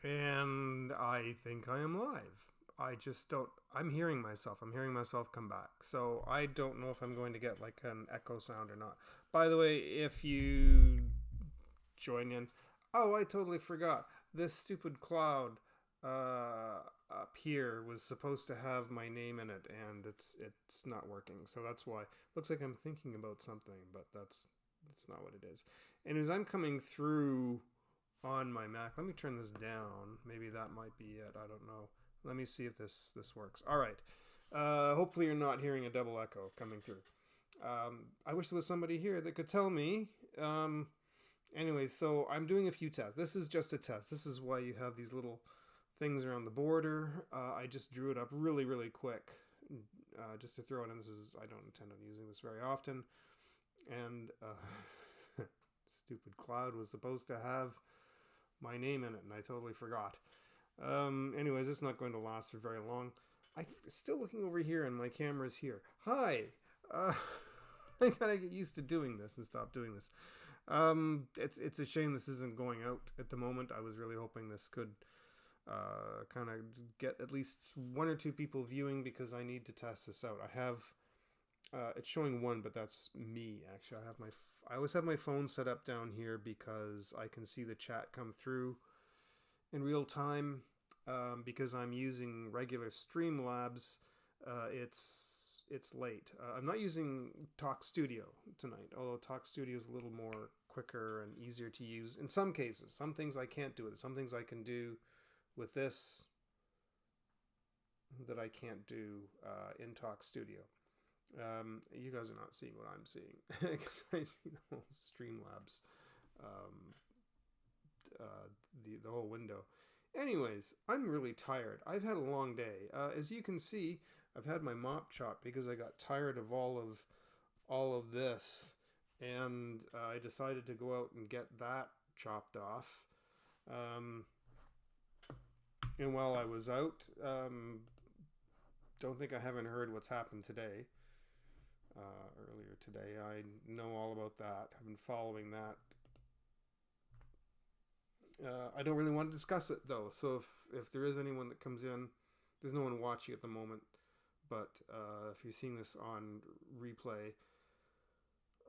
And I think I am live. I just don't. I'm hearing myself. I'm hearing myself come back. So I don't know if I'm going to get like an echo sound or not. By the way, if you join in. Oh, I totally forgot. This stupid cloud up here was supposed to have my name in it, and it's not working. So that's why. Looks like I'm thinking about something, but that's not what it is. And as I'm coming through on my Mac. Let me turn this down. Maybe that might be it. I don't know. Let me see if this works. All right. Hopefully you're not hearing a double echo coming through. I wish there was somebody here that could tell me. Anyway, so I'm doing a few tests. This is just a test. This is why you have these little things around the border. I just drew it up really, really quick just to throw it in. I don't intend on using this very often. And stupid cloud was supposed to have my name in it, and I totally forgot. Anyways, it's not going to last for very long. I'm still looking over here, and my camera's here. Hi! I gotta get used to doing this and stop doing this. It's a shame this isn't going out at the moment. I was really hoping this could kind of get at least one or two people viewing, because I need to test this out. I have it's showing one, but that's me. Actually, I always have my phone set up down here because I can see the chat come through in real time. Because I'm using regular Streamlabs, it's late. I'm not using Talk Studio tonight, although Talk Studio is a little more quicker and easier to use in some cases. Some things I can't do with it. Some things I can do with this that I can't do in Talk Studio. You guys are not seeing what I'm seeing because I see the whole Streamlabs, the whole window. Anyways, I'm really tired. I've had a long day. As you can see, I've had my mop chopped because I got tired of all of this, and I decided to go out and get that chopped off. And while I was out, don't think I haven't heard what's happened today. Earlier today, I know all about that. I've been following that. I don't really want to discuss it though, so if there is anyone that comes in, there's no one watching at the moment, but if you're seeing this on replay,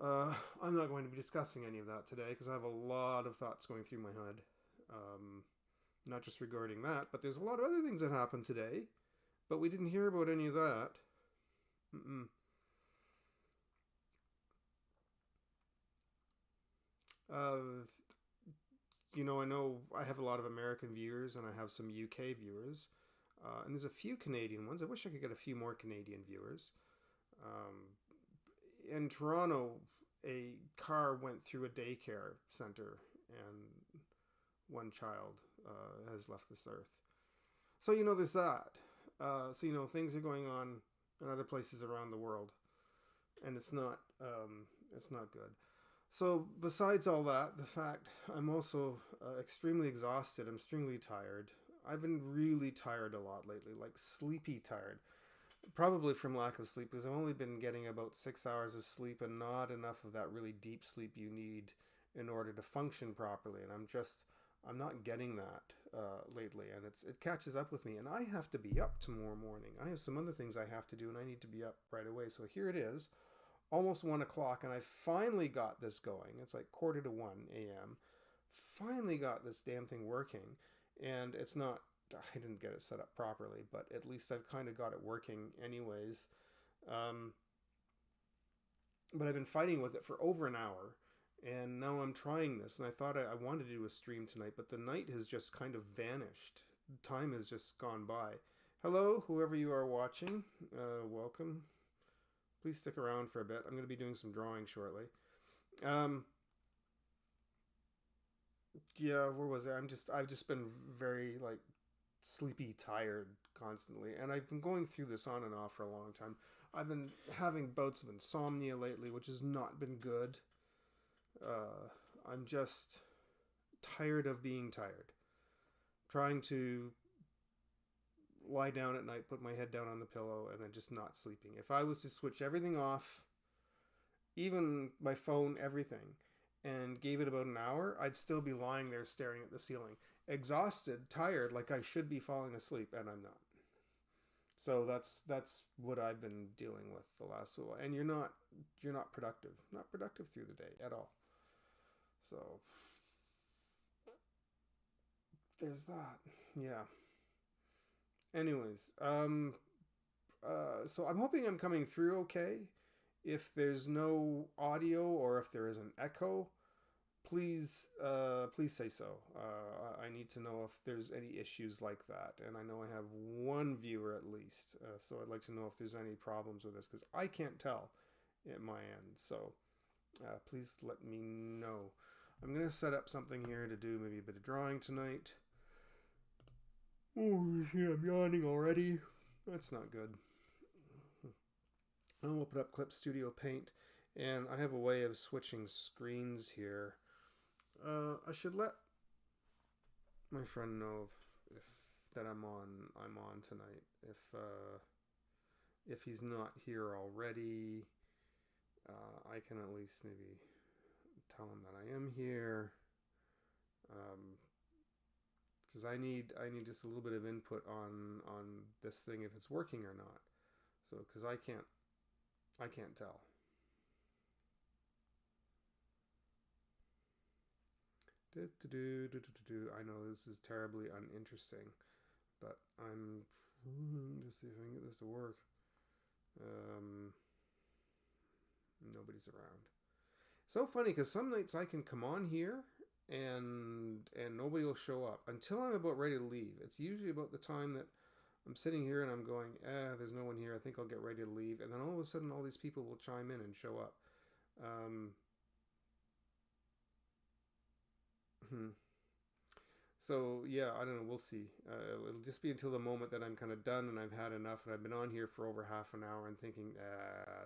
I'm not going to be discussing any of that today because I have a lot of thoughts going through my head, not just regarding that, but there's a lot of other things that happened today, but we didn't hear about any of that. You know, I know I have a lot of American viewers and I have some UK viewers, and there's a few Canadian ones. I wish I could get a few more Canadian viewers. In Toronto, a car went through a daycare center and one child has left this earth. So, you know, there's that. So, you know, things are going on in other places around the world. And it's not It's not good. So besides all that, the fact I'm also extremely exhausted. I'm extremely tired. I've been really tired a lot lately, like sleepy tired. Probably from lack of sleep, because I've only been getting about 6 hours of sleep and not enough of that really deep sleep you need in order to function properly. And I'm not getting that lately, and it catches up with me. And I have to be up tomorrow morning. I have some other things I have to do, and I need to be up right away. So here it is, almost 1 o'clock, and I finally got this going. It's like quarter to 1 a.m. Finally got this damn thing working, and it's not. I didn't get it set up properly, but at least I've kind of got it working anyways. Um, but I've been fighting with it for over an hour, and now I'm trying this. And I thought I wanted to do a stream tonight, but the night has just kind of vanished. Time has just gone by. Hello, whoever you are watching, welcome. Please stick around for a bit. I'm going to be doing some drawing shortly. Yeah, where was I? I've just been very like sleepy, tired constantly, and I've been going through this on and off for a long time. I've been having bouts of insomnia lately, which has not been good. I'm just tired of being tired. Trying to lie down at night, put my head down on the pillow, and then just not sleeping. If I was to switch everything off, even my phone, everything, and gave it about an hour, I'd still be lying there staring at the ceiling, exhausted, tired, like I should be falling asleep, and I'm not. So that's what I've been dealing with the last while. And you're not productive, not productive through the day at all. So there's that. Yeah. Anyways, so I'm hoping I'm coming through okay. If there's no audio or if there is an echo, please say so. I need to know if there's any issues like that, and I know I have one viewer at least, so I'd like to know if there's any problems with this because I can't tell at my end. So please let me know. I'm gonna set up something here to do maybe a bit of drawing tonight. Oh yeah, I'm yawning already. That's not good. I'll open up Clip Studio Paint, and I have a way of switching screens here. I should let my friend know if that I'm on tonight. If he's not here already, I can at least maybe tell him that I am here. Because I need just a little bit of input on this thing if it's working or not. So because I can't tell. I know this is terribly uninteresting, but I'm just see if I can get this to work. Nobody's around. So funny because some nights I can come on here and nobody will show up until I'm about ready to leave. It's usually about the time that I'm sitting here and I'm going, there's no one here. I think I'll get ready to leave, and then all of a sudden, all these people will chime in and show up. So yeah, I don't know. We'll see. It'll just be until the moment that I'm kind of done and I've had enough, and I've been on here for over half an hour and thinking,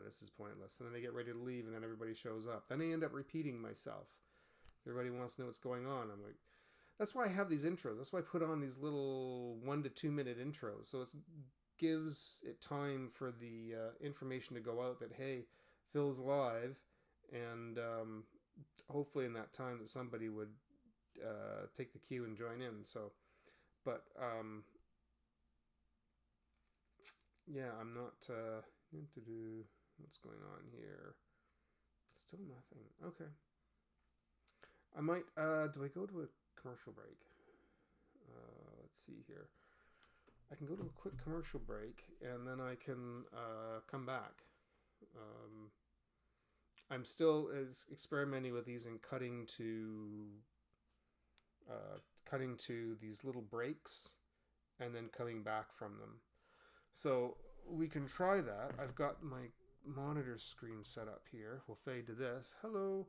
this is pointless. And then I get ready to leave, and then everybody shows up. Then I end up repeating myself. Everybody wants to know what's going on. I'm like, that's why I have these intros. That's why I put on these little 1 to 2 minute intros. So it gives it time for the information to go out that, hey, Phil's live. And hopefully in that time that somebody would take the cue and join in. So, but yeah, I'm not what's going on here. Still nothing. Okay. I might do I go to a commercial break? Let's see here. I can go to a quick commercial break and then I can come back. I'm still experimenting with these and cutting to these little breaks and then coming back from them. So we can try that. I've got my monitor screen set up here. We'll fade to this. Hello.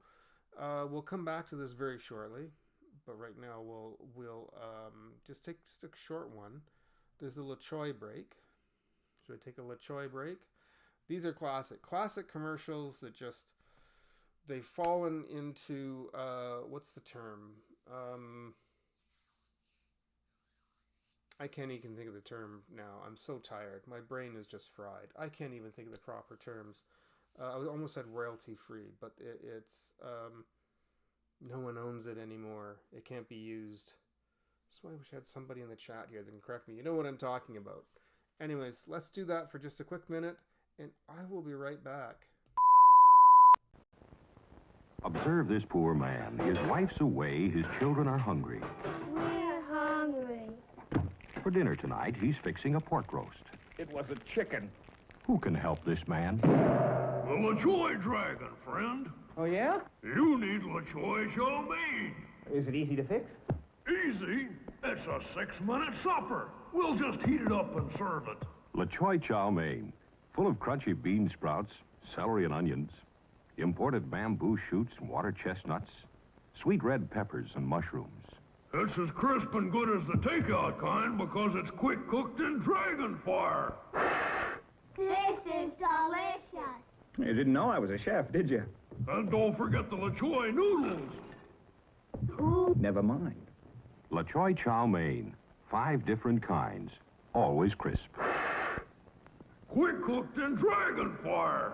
We'll come back to this very shortly, but right now we'll just take just a short one. There's the LaChoy break. Should I take a LaChoy break? These are classic commercials that just they've fallen into what's the term? I can't even think of the term now. I'm so tired. My brain is just fried. I can't even think of the proper terms. I almost said royalty free, but it's no one owns it anymore. It can't be used. That's why I wish I had somebody in the chat here that can correct me. You know what I'm talking about. Anyways, let's do that for just a quick minute, and I will be right back. Observe this poor man. His wife's away, his children are hungry. We're hungry. For dinner tonight, he's fixing a pork roast. It was a chicken. Who can help this man? The LaChoy Dragon, friend. Oh, yeah? You need LaChoy chow mein. Is it easy to fix? Easy. It's a 6-minute supper. We'll just heat it up and serve it. LaChoy chow mein, full of crunchy bean sprouts, celery and onions, imported bamboo shoots and water chestnuts, sweet red peppers and mushrooms. It's as crisp and good as the takeout kind because it's quick cooked in dragon fire. This is delicious. You didn't know I was a chef, did you? And don't forget the LaChoy noodles. Never mind. LaChoy chow mein, 5 different kinds, always crisp. Quick cooked in dragon fire.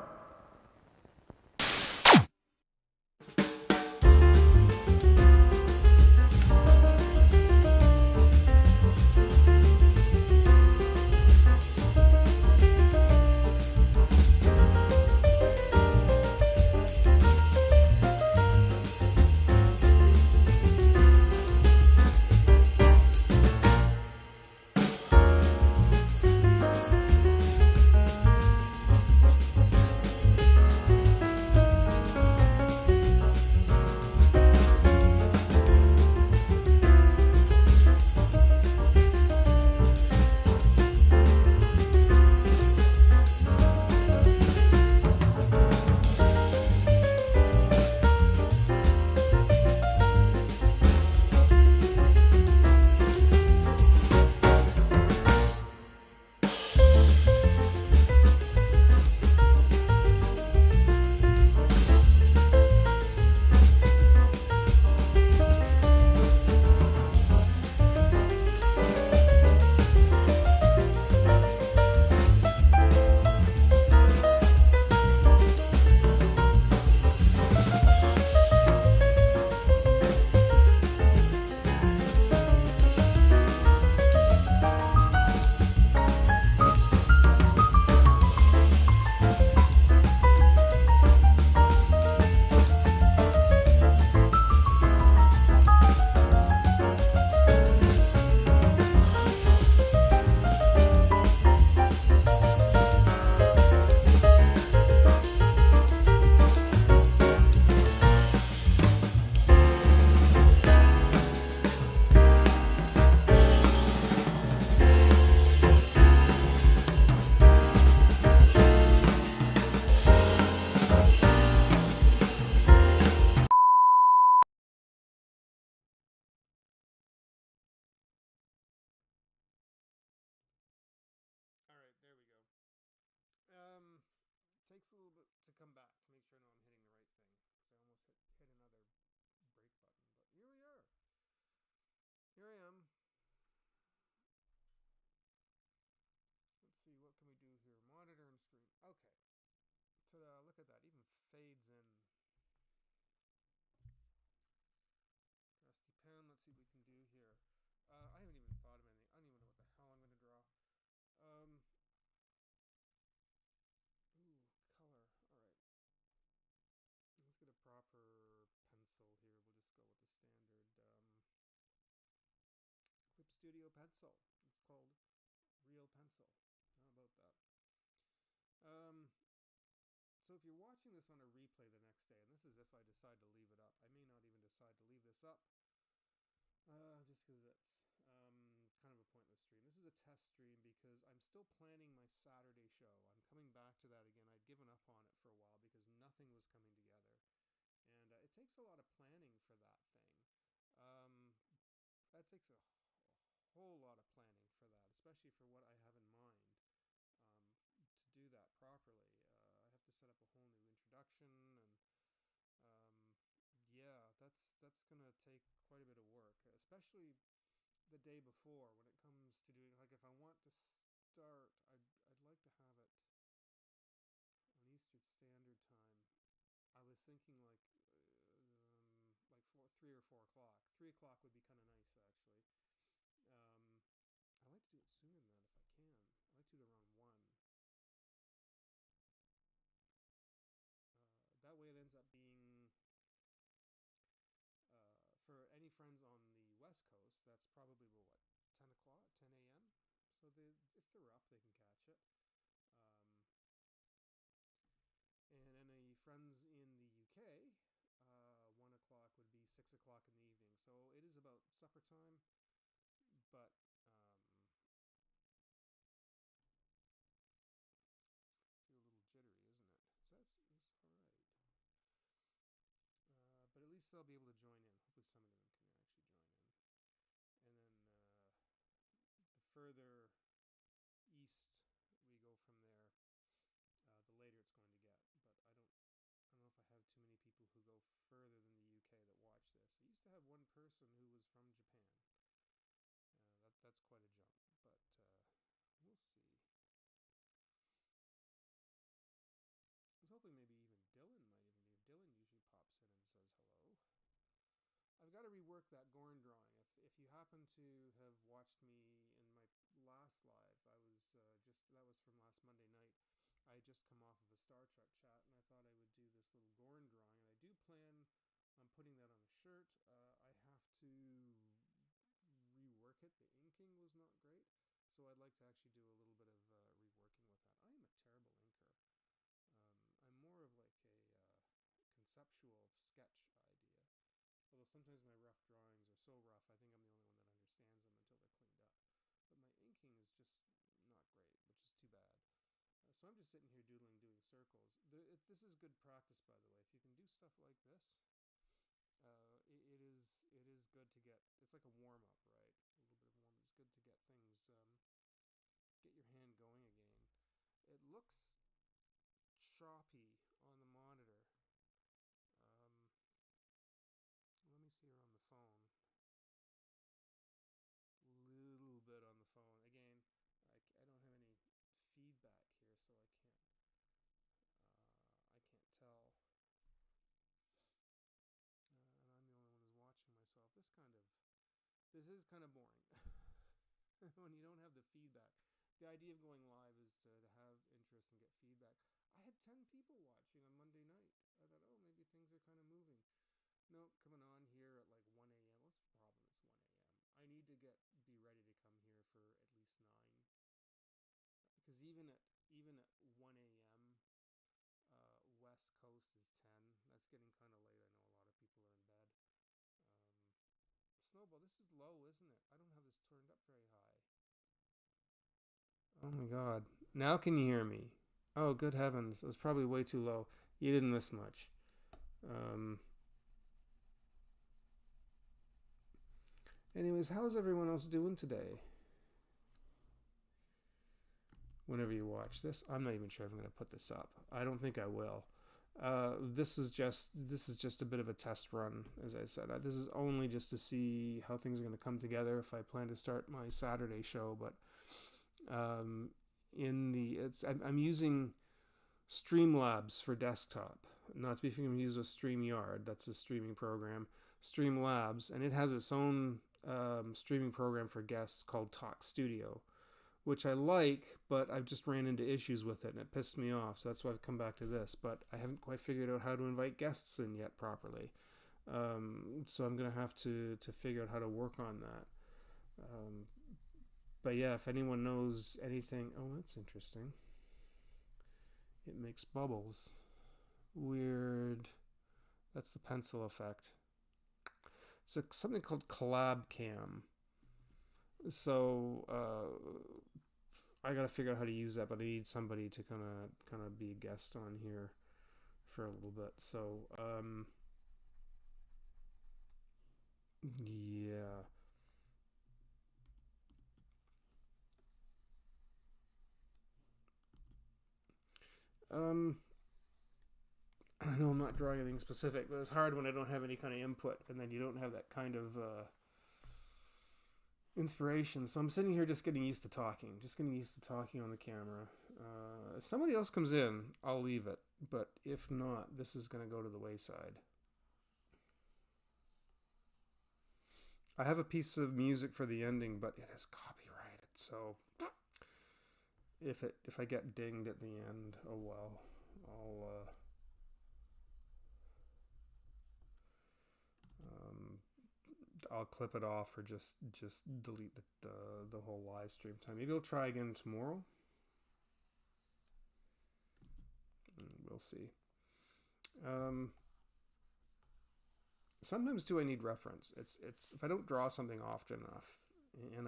Takes a little bit to come back to make sure I know I'm hitting the right thing. Because I almost hit another break button. But here we are. Here I am. Let's see, what can we do here? Monitor and screen. Okay. Ta-da, look at that. Even fades in. Rusty pen. Let's see what we can do here. I haven't even thought of anything. I don't even know what the hell I'm going to draw. Color. Alright. Let's get a proper pencil here. We'll just go with the standard Clip Studio pencil. It's called Real Pencil. How about that? So if you're watching this on a replay the next day, and this is if I decide to leave it up. I may not even decide to leave this up. Just because it's kind of a pointless stream. This is a test stream because I'm still planning my Saturday show. I'm coming back to that again. I'd given up on it for a while because nothing was coming together. And it takes a lot of planning for that thing. That takes a whole lot of planning for that, especially for what I have in mind to do that properly. I have to set up a whole new introduction and that's gonna take quite a bit of work, especially the day before when it comes to doing, like, if I want to start, I'd like to have it on Eastern Standard Time. I was thinking like 3 or 4 o'clock. 3 o'clock would be kind of nice, actually. I like to do it sooner than that if I can. I like to do it around 1. That way it ends up being, for any friends on the West Coast, that's probably about, what, 10 o'clock, 10 a.m.? So if they're up, they can catch it. And any friends in the UK, 1 o'clock would be 6 o'clock in the evening. So it is about supper time, but it's a little jittery, isn't it? So that's all right. But at least they'll be able to join in. Hopefully somebody of them can actually join in. And then the further east we go from there, the later it's going to get. But I don't know if I have too many people who go further than the UK that watch this. I used to have one person who was from Japan. That's quite a jump, but we'll see. I was hoping maybe even Dylan might even be. Dylan usually pops in and says hello. I've got to rework that Gorn drawing. If you happen to have watched me in my last live, I was that was from last Monday night. I had just come off of a Star Trek chat, and I thought I would do this little Gorn drawing, and I do plan on putting that on a shirt. I have to rework it. The inking was not great, so I'd like to actually do a little bit of reworking with that. I am a terrible inker. I'm more of like a conceptual sketch idea. Although sometimes my rough drawings are so rough, I think I'm the only one that understands them until they're cleaned up. But my inking is just not great, which is too bad. So I'm just sitting here doodling, doing circles. This is good practice, by the way. If you can do stuff like this, it is good to get. It's like a warm up, right? A little bit of warm. It's good to get things, get your hand going again. It looks choppy on the monitor. Let me see her on the phone. Little bit on the phone. Again, I don't have any feedback here, so I can't tell. And I'm the only one who's watching myself. This is kind of boring when you don't have the feedback. The idea of going live is to have interest and get feedback. I had 10 people watching on Monday night. I thought, oh, maybe things are kind of moving. No, coming on here at like 1 a.m. What's the problem? It's 1 a.m. I need to be ready to come here for at least 9. Because even at 1 a.m., West Coast is 10. That's getting kind of late. I know a lot of people are in bed. Snowball, this is low, isn't it? I don't have this turned up very high. Oh my god. Now can you hear me? Oh, good heavens. It was probably way too low. You didn't miss much. Anyways, how's everyone else doing today? Whenever you watch this, I'm not even sure if I'm going to put this up. I don't think I will. This is just a bit of a test run, as I said. This is only just to see how things are going to come together if I plan to start my Saturday show. But I'm using Streamlabs for desktop, not to be confused with StreamYard. That's a streaming program. Streamlabs, and it has its own streaming program for guests called Talk Studio, which I like, but I've just ran into issues with it and it pissed me off, so that's why I've come back to this. But I haven't quite figured out how to invite guests in yet properly, so I'm going to have to figure out how to work on that. But yeah, if anyone knows anything... Oh, that's interesting. It makes bubbles. Weird. That's the pencil effect. It's something called Collab Cam. So I gotta figure out how to use that, but I need somebody to kind of be a guest on here for a little bit. So yeah. I know I'm not drawing anything specific, but it's hard when I don't have any kind of input, and then you don't have that kind of inspiration. So I'm sitting here just getting used to talking, on the camera. If somebody else comes in, I'll leave it, but if not, this is going to go to the wayside. I have a piece of music for the ending, but it is copyrighted, so if I get dinged at the end, oh well. I'll clip it off or just delete the whole live stream time. Maybe I'll try again tomorrow. We'll see. Sometimes too I need reference. It's if I don't draw something often enough, and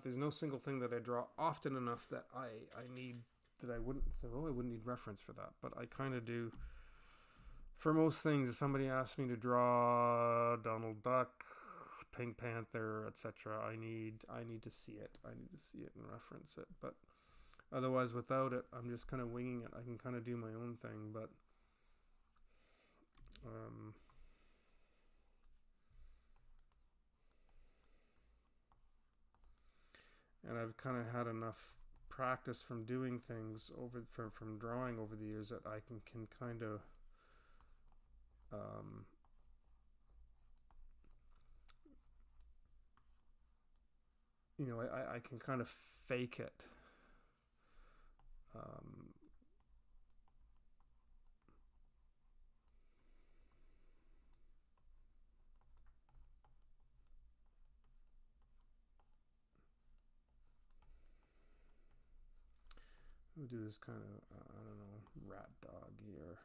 there's no single thing that I draw often enough that I need, that I wouldn't say, oh, I wouldn't need reference for that, but I kind of do. For most things, if somebody asks me to draw Donald Duck, Pink Panther, etc., I need to see it. I need to see it and reference it. But otherwise, without it, I'm just kind of winging it. I can kind of do my own thing, but and I've kind of had enough practice from doing things from drawing over the years that I can kind of I can kind of fake it. We'll do this kind of, I don't know, rat dog here.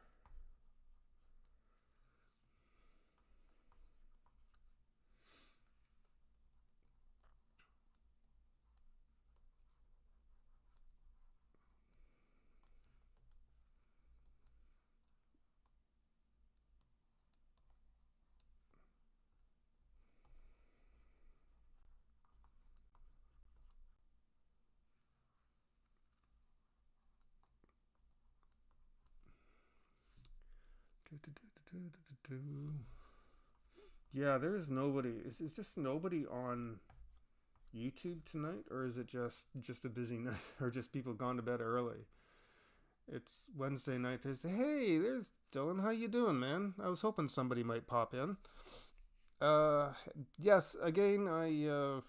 Yeah, there's nobody. Is just nobody on YouTube tonight, or is it just a busy night, or just people gone to bed early? It's Wednesday night. Hey, there's Dylan. How you doing, man? I was hoping somebody might pop in. Yes. Again,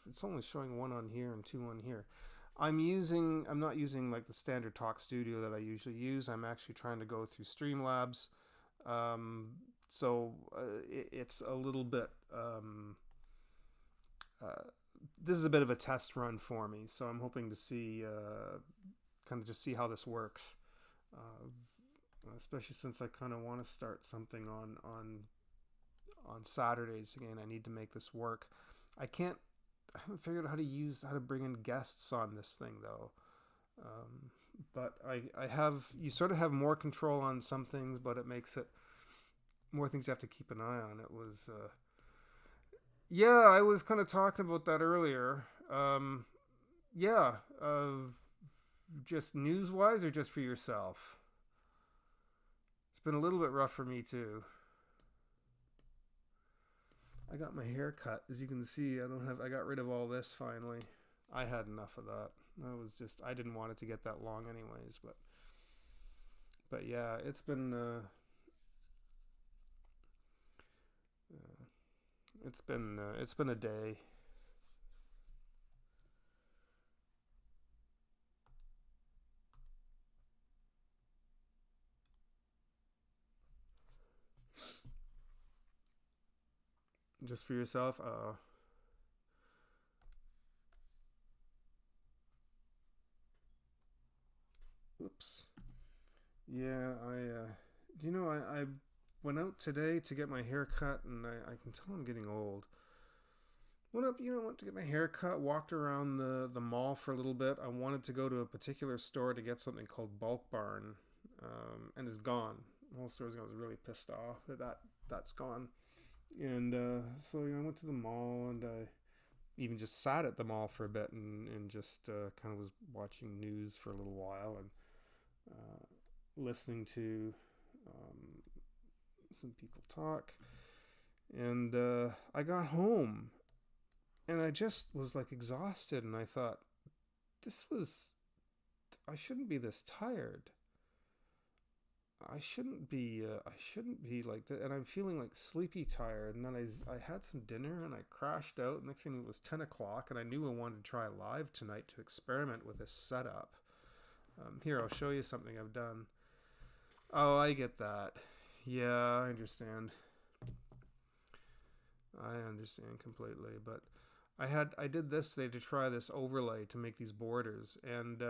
it's only showing one on here and two on here. I'm not using like the standard Talk Studio that I usually use. I'm actually trying to go through Streamlabs. So it's a little bit, this is a bit of a test run for me. So I'm hoping to see, kind of just see how this works. Especially since I kind of want to start something on Saturdays again. I need to make this work. I haven't figured out how to bring in guests on this thing though. But you sort of have more control on some things, but it makes it more things you have to keep an eye on. It was, I was kind of talking about that earlier. Just news-wise or just for yourself? It's been a little bit rough for me too. I got my hair cut. As you can see, I got rid of all this finally. I had enough of that. I didn't want it to get that long anyways, but yeah, it's been a day. Just for yourself? Whoops. Yeah, I went out today to get my hair cut, and I can tell I'm getting old. Went to get my hair cut, walked around the mall for a little bit. I wanted to go to a particular store to get something called Bulk Barn, and it's gone. The whole store's gone. I was really pissed off that's gone. And so I went to the mall, and I even just sat at the mall for a bit and just kind of was watching news for a little while and listening to some people talk. And I got home, and I just was like exhausted, and I thought, I shouldn't be this tired. I shouldn't be like that, and I'm feeling like sleepy tired. And then I had some dinner and I crashed out. Next thing, it was 10 o'clock, and I knew I wanted to try live tonight to experiment with this setup. Here, I'll show you something I've done. Oh, I get that. Yeah, I understand. I understand completely, but I did this today to try this overlay to make these borders, and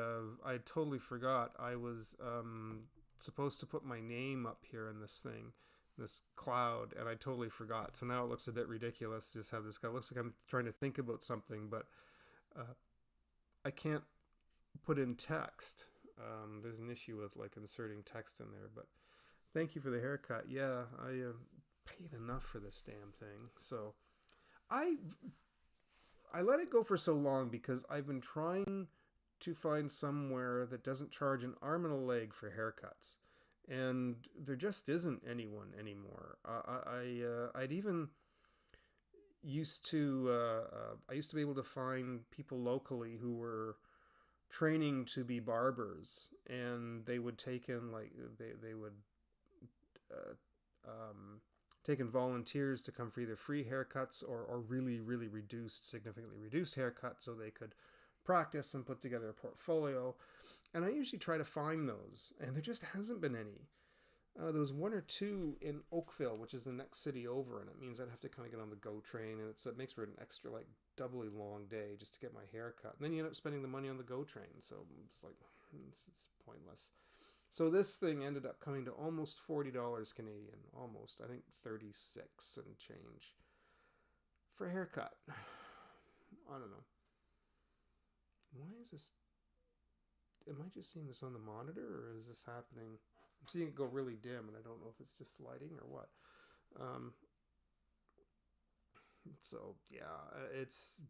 I totally forgot I was supposed to put my name up here in this thing, this cloud, and I totally forgot. So now it looks a bit ridiculous to just have this guy. It looks like I'm trying to think about something, but I can't put in text. There's an issue with like inserting text in there, but thank you for the haircut. Yeah, I paid enough for this damn thing. So I let it go for so long because I've been trying to find somewhere that doesn't charge an arm and a leg for haircuts, and there just isn't anyone anymore. I'd even used to I used to be able to find people locally who were training to be barbers, and they would take in like they would take in volunteers to come for either free haircuts or really significantly reduced haircuts, so they could practice and put together a portfolio. And I usually try to find those, and there just hasn't been any. There was one or two in Oakville, which is the next city over, and it means I'd have to kind of get on the GO train, and it makes for an extra, like, doubly long day just to get my hair cut. And then you end up spending the money on the GO train, so it's like, it's pointless. So this thing ended up coming to almost $40 Canadian, almost, I think 36 and change for a haircut. I don't know. Why is this? Am I just seeing this on the monitor, or is this happening? I'm seeing it go really dim, and I don't know if it's just lighting or what. So yeah, it's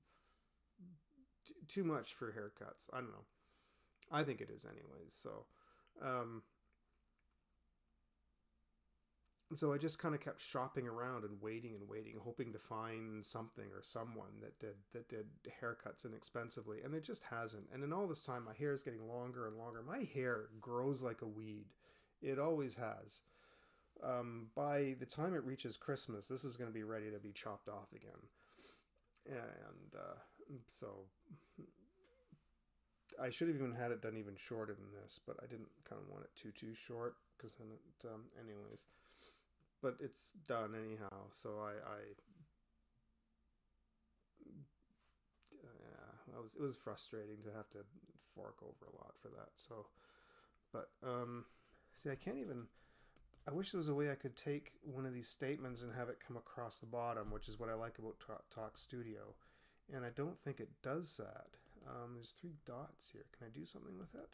too much for haircuts. I don't know. I think it is anyways. So I just kind of kept shopping around and waiting, hoping to find something or someone that did haircuts inexpensively, and there just hasn't. And in all this time, my hair is getting longer and longer. My hair grows like a weed. It always has. By the time it reaches Christmas, this is going to be ready to be chopped off again. And so I should have even had it done even shorter than this, but I didn't kind of want it too short, because then it, anyways. But it's done anyhow, so it was frustrating to have to fork over a lot for that. So, but see, I wish there was a way I could take one of these statements and have it come across the bottom, which is what I like about Talk Studio, and I don't think it does that. There's 3 dots here. Can I do something with it?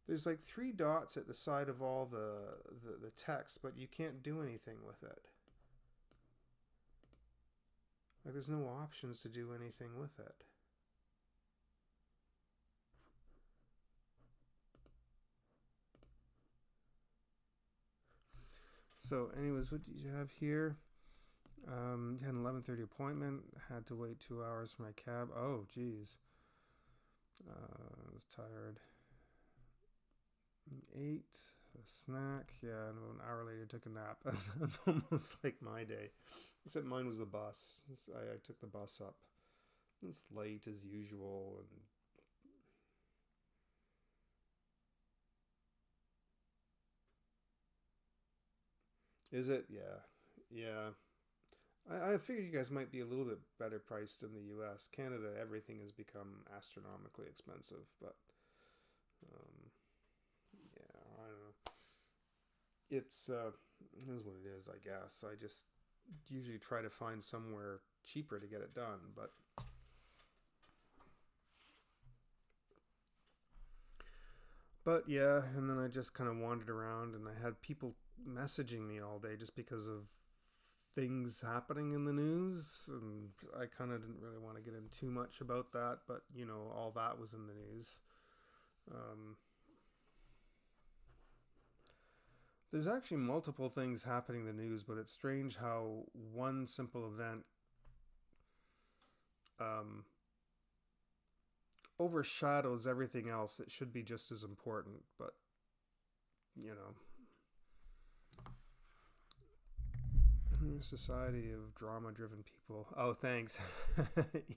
There's like 3 dots at the side of all the text, but you can't do anything with it. Like, there's no options to do anything with it. So anyways, what did you have here? Had an 11:30 appointment. Had to wait 2 hours for my cab. Oh, geez. I was tired. 8, a snack. Yeah, and about an hour later took a nap. That's almost like my day. Except mine was the bus. I took the bus up. It's late as usual, and is it? Yeah. I figured you guys might be a little bit better priced in the U.S. Canada, everything has become astronomically expensive, but yeah, I don't know. It is what it is, I guess. I just usually try to find somewhere cheaper to get it done, but yeah, and then I just kind of wandered around, and I had people messaging me all day just because of things happening in the news, and I kind of didn't really want to get in too much about that, but you know, all that was in the news. There's actually multiple things happening in the news, but it's strange how one simple event overshadows everything else that should be just as important. But, you know, society of drama-driven people. Oh, thanks.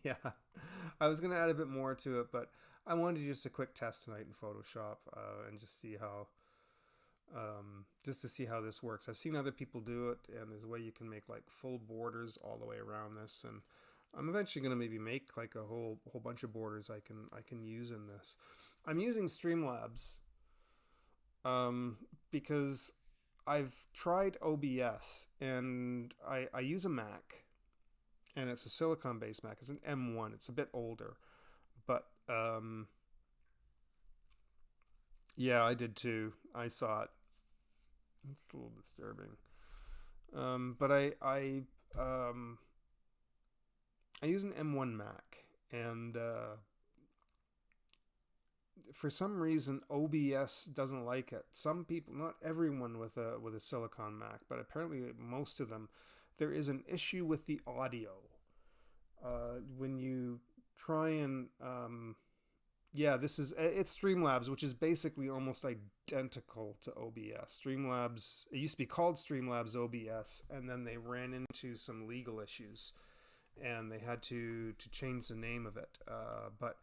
Yeah, I was going to add a bit more to it, but I wanted to do just a quick test tonight in Photoshop and just see how, just to see how this works. I've seen other people do it, and there's a way you can make like full borders all the way around this, and I'm eventually going to maybe make like a whole bunch of borders I can use in this. I'm using Streamlabs because I've tried OBS, and I use a Mac, and it's a silicon-based Mac. It's an M1. It's a bit older, but yeah, I did too. I saw it. It's a little disturbing. But I use an M1 Mac, and for some reason OBS doesn't like it. Some people, not everyone with a Silicon Mac, but apparently most of them, there is an issue with the audio when you try and it's Streamlabs, which is basically almost identical to OBS. Streamlabs, it used to be called Streamlabs OBS, and then they ran into some legal issues, and they had to change the name of it. But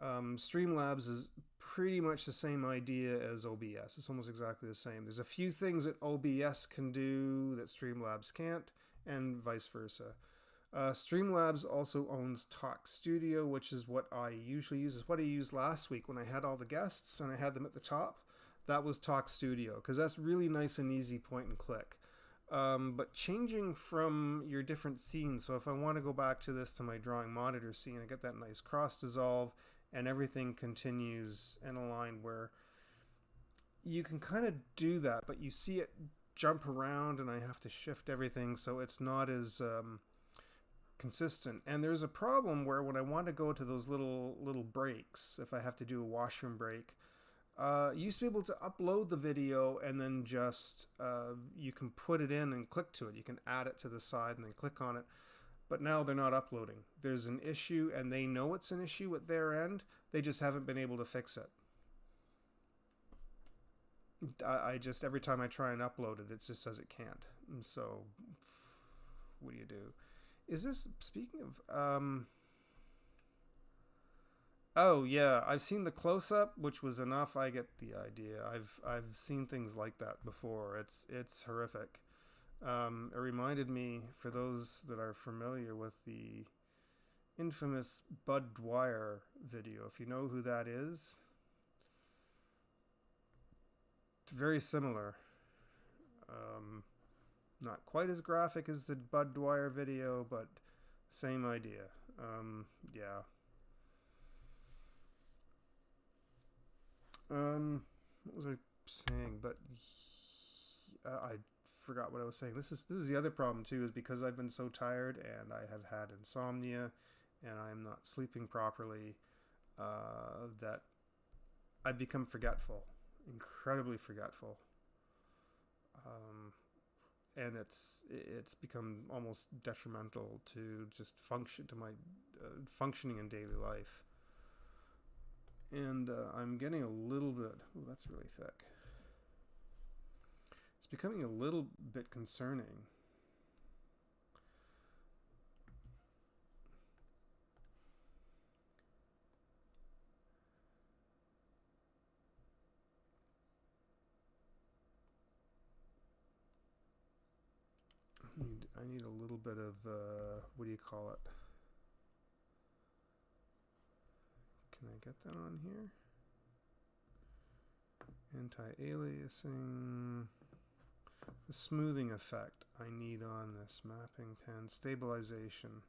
Streamlabs is pretty much the same idea as OBS. It's almost exactly the same. There's a few things that OBS can do that Streamlabs can't, and vice versa. Streamlabs also owns Talk Studio, which is what I usually use. It's what I used last week when I had all the guests and I had them at the top. That was Talk Studio, because that's really nice and easy, point and click. But changing from your different scenes, so if I want to go back to this to my drawing monitor scene, I get that nice cross dissolve, and everything continues in a line where you can kind of do that, but you see it jump around, and I have to shift everything, so it's not as consistent. And there's a problem where when I want to go to those little breaks, if I have to do a washroom break, you used to be able to upload the video and then just you can put it in and click to it. You can add it to the side and then click on it. But now they're not uploading. There's an issue, and they know it's an issue at their end. They just haven't been able to fix it. I just, every time I try and upload it, it just says it can't. And so, what do you do? Is this, speaking of, oh yeah, I've seen the close-up, which was enough. I get the idea. I've seen things like that before. It's horrific. It reminded me, for those that are familiar with the infamous Bud Dwyer video, if you know who that is, it's very similar. Not quite as graphic as the Bud Dwyer video, but same idea. Yeah. What was I saying? But I forgot what I was saying. This is the other problem too, is because I've been so tired and I have had insomnia and I'm not sleeping properly, that I've become forgetful, incredibly forgetful. And it's become almost detrimental to just my functioning in daily life. And I'm getting a little bit, ooh, that's really thick. It's becoming a little bit concerning. I need a little bit of, what do you call it? Can I get that on here? Anti-aliasing. The smoothing effect I need on this mapping pen. Stabilization.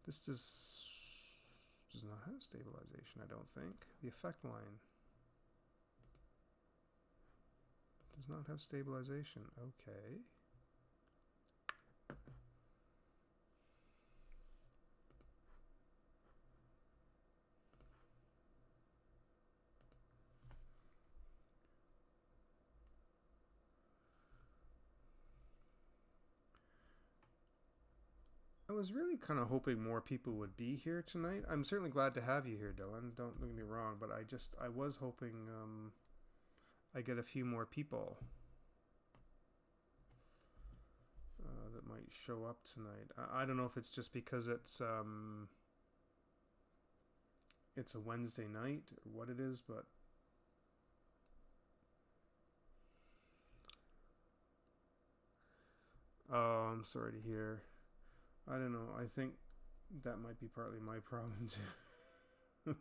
This does not have stabilization, I don't think. The effect line does not have stabilization. Okay. I was really kind of hoping more people would be here tonight. I'm certainly glad to have you here, Dylan. Don't get me wrong, but I was hoping I get a few more people that might show up tonight. I don't know if it's just because it's a Wednesday night or what it is, but oh, I'm sorry to hear. I don't know. I think that might be partly my problem too. I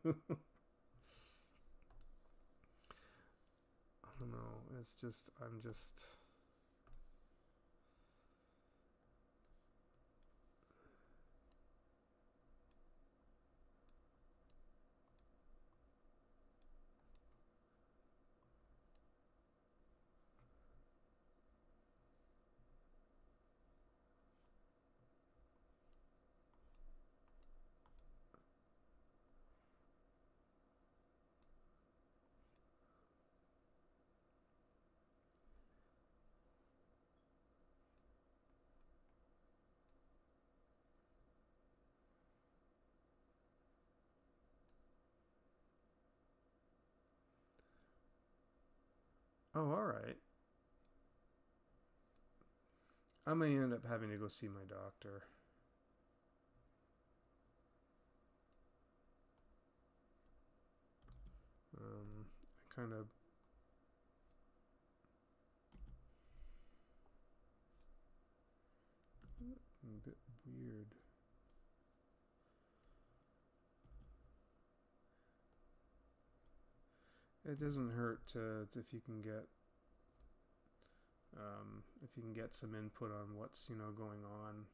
don't know. It's just I'm just. Oh, all right. I may end up having to go see my doctor. I kind of. A bit weird. It doesn't hurt to if you can get some input on what's going on.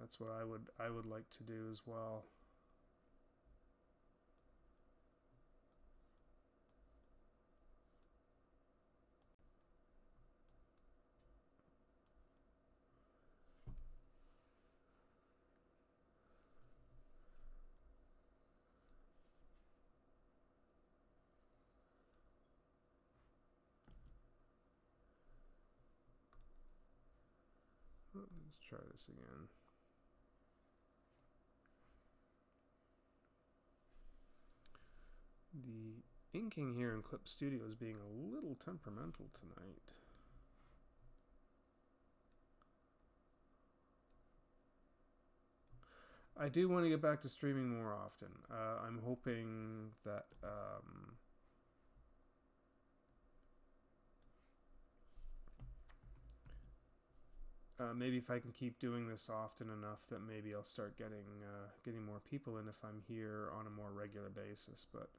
That's what I would like to do as well. Let's try this again. The inking here in Clip Studio is being a little temperamental tonight. I do want to get back to streaming more often. I'm hoping that maybe if I can keep doing this often enough that maybe I'll start getting more people in if I'm here on a more regular basis. But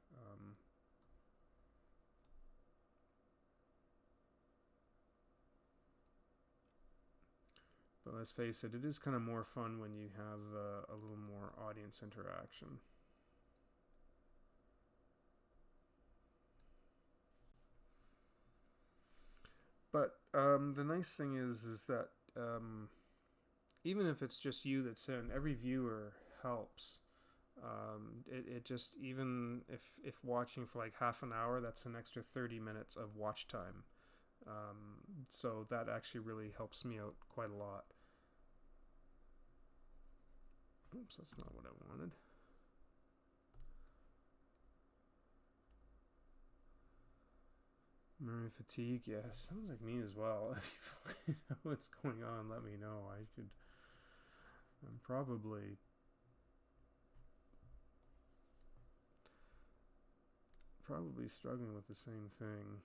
let's face it, it is kind of more fun when you have a little more audience interaction. But the nice thing is that even if it's just you that's in, every viewer helps. It just, even if watching for like half an hour, that's an extra 30 minutes of watch time. So that actually really helps me out quite a lot. Oops, that's not what I wanted. Memory fatigue, yeah, sounds like me as well. If you know what's going on, let me know. I'm probably struggling with the same thing.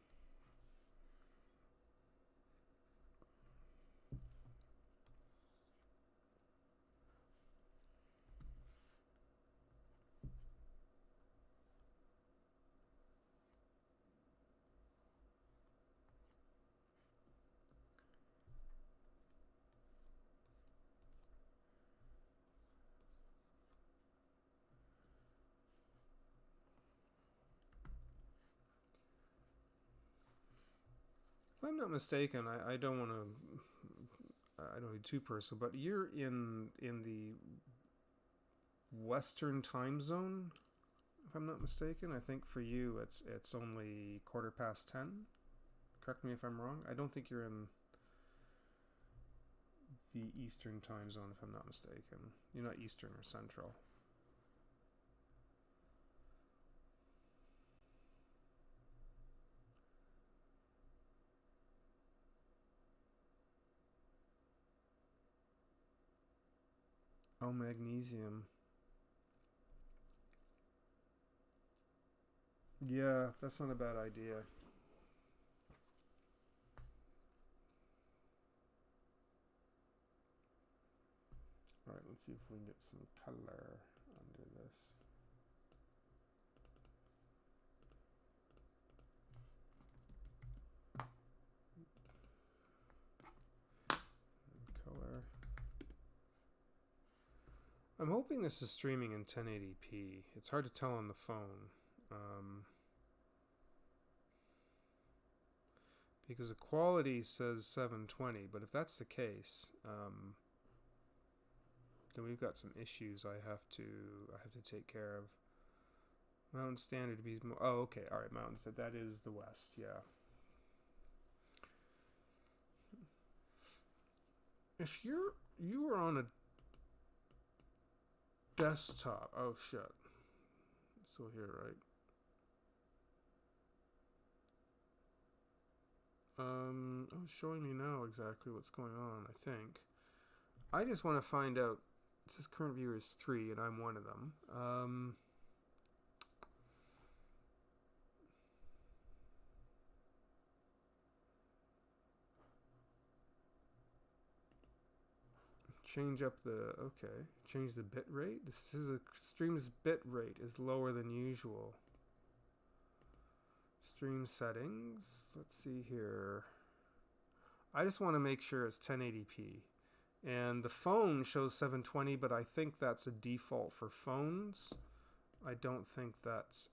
If I'm not mistaken, I don't want to. I don't be too personal, but you're in the Western time zone, if I'm not mistaken. I think for you it's only 10:15. Correct me if I'm wrong. I don't think you're in the Eastern time zone, if I'm not mistaken. You're not Eastern or Central. Oh, magnesium. Yeah, that's not a bad idea. Alright, let's see if we can get some color under this. Color. I'm hoping this is streaming in 1080p. It's hard to tell on the phone. Because the quality says 720, but if that's the case, then we've got some issues I have to take care of. Mountain Standard to be more. Oh, okay. All right, Mountain Standard. That is the West. Yeah. If you are on a desktop. Oh shit. Still here, right? Oh, it's showing me now exactly what's going on, I think. I just want to find out. It says current viewer is 3, and I'm one of them. Change up the, okay. Change the bit rate. This is a stream's bit rate is lower than usual. Stream settings. Let's see here. I just want to make sure it's 1080p. And the phone shows 720, but I think that's a default for phones. I don't think that's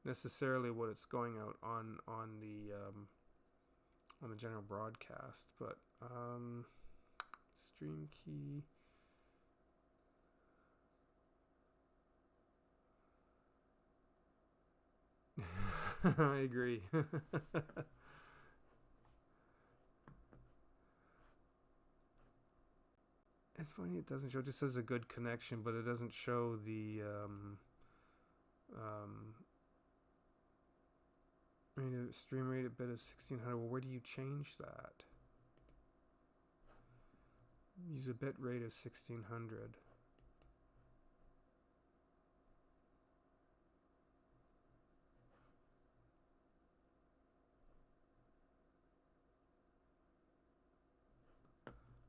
necessarily what it's going out on the general broadcast. But stream key. I agree. It's funny it doesn't show. It just says a good connection, but it doesn't show the stream rate a bit of 1600. Well, where do you change that? Use a bit rate of 1600.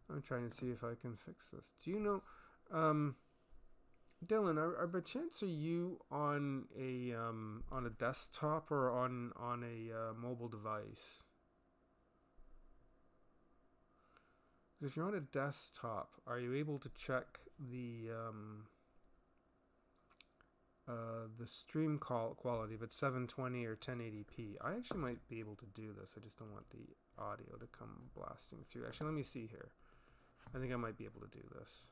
I'm trying to see if I can fix this. Do you know, Dylan? By chance are you on a desktop or on a mobile device? If you're on a desktop, are you able to check the stream quality if it's 720 or 1080p? I actually might be able to do this. I just don't want the audio to come blasting through. Actually, let me see here. I think I might be able to do this.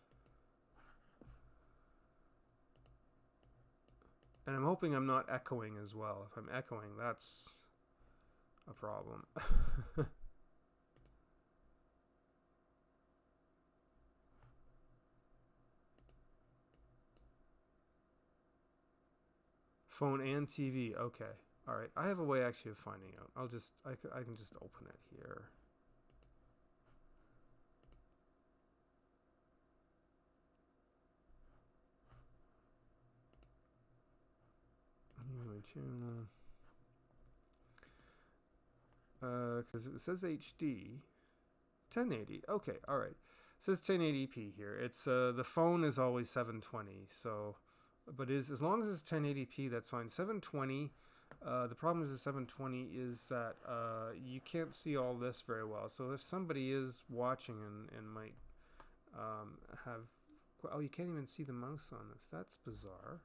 And I'm hoping I'm not echoing as well. If I'm echoing, that's a problem. Phone and TV. Okay. All right. I have a way actually of finding out. I can just open it here. My channel. Because it says HD. 1080. Okay. All right. It says 1080p here. It's the phone is always 720. So. But as long as it's 1080p, that's fine. 720, the problem with 720 is that you can't see all this very well. So if somebody is watching and might have... Oh, you can't even see the mouse on this. That's bizarre.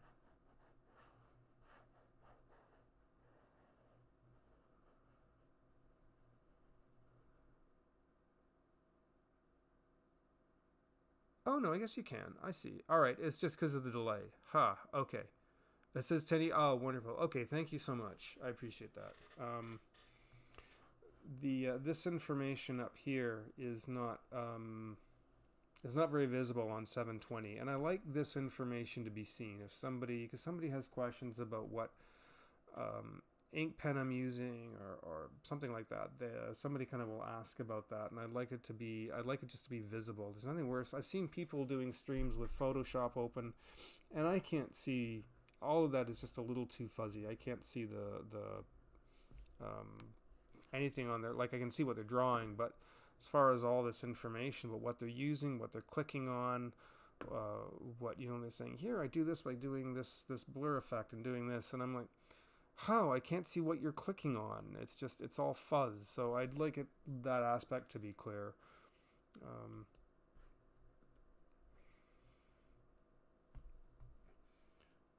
Oh, no, I guess you can. I see. All right, it's just because of the delay. Okay. That says 10. Oh, wonderful. Okay, thank you so much. I appreciate that. the this information up here is not very visible on 720, and I like this information to be seen. If because somebody has questions about what ink pen I'm using or something like that, somebody kind of will ask about that, and I'd like it just to be visible. There's nothing worse. I've seen people doing streams with Photoshop open, and I can't see. All of that is just a little too fuzzy. I can't see the anything on there. Like, I can see what they're drawing, but as far as all this information about what they're using, what they're clicking on, what, you know, they're saying, here, I do this by doing this blur effect and doing this, and I'm like, how? I can't see what you're clicking on. It's all fuzz. So I'd like that aspect to be clear.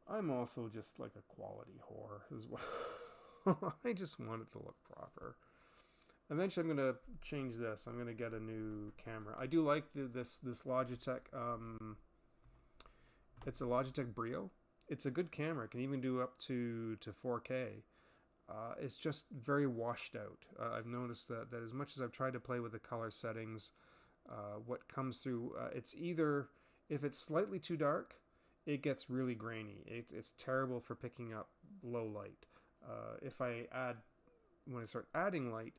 I'm also just like a quality whore as well. I just want it to look proper. Eventually I'm going to change this. I'm going to get a new camera. I do like this Logitech. It's a Logitech Brio. It's a good camera. It can even do up to 4K. It's just very washed out. I've noticed that as much as I've tried to play with the color settings, what comes through, it's either, if it's slightly too dark, it gets really grainy. It's terrible for picking up low light. When I start adding light,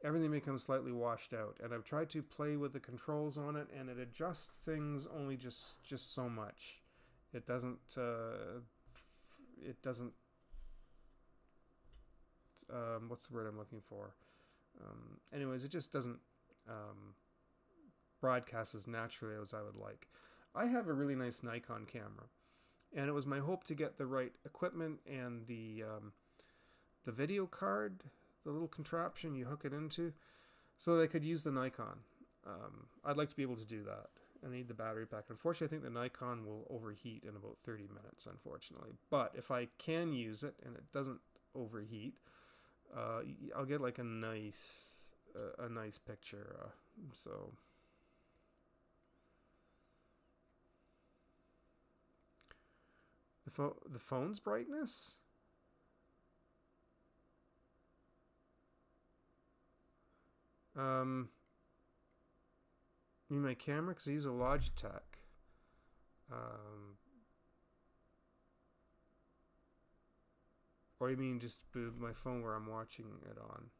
everything becomes slightly washed out. And I've tried to play with the controls on it, and it adjusts things only just so much. It doesn't. What's the word I'm looking for? Anyways, it just doesn't broadcast as naturally as I would like. I have a really nice Nikon camera, and it was my hope to get the right equipment and the video card, the little contraption you hook it into, so that I could use the Nikon. I'd like to be able to do that. I need the battery pack. Unfortunately, I think the Nikon will overheat in about 30 minutes, unfortunately. But if I can use it and it doesn't overheat, I'll get like a nice picture. So the phone's brightness. You mean my camera? Because I use a Logitech. Or you mean just my phone where I'm watching it on?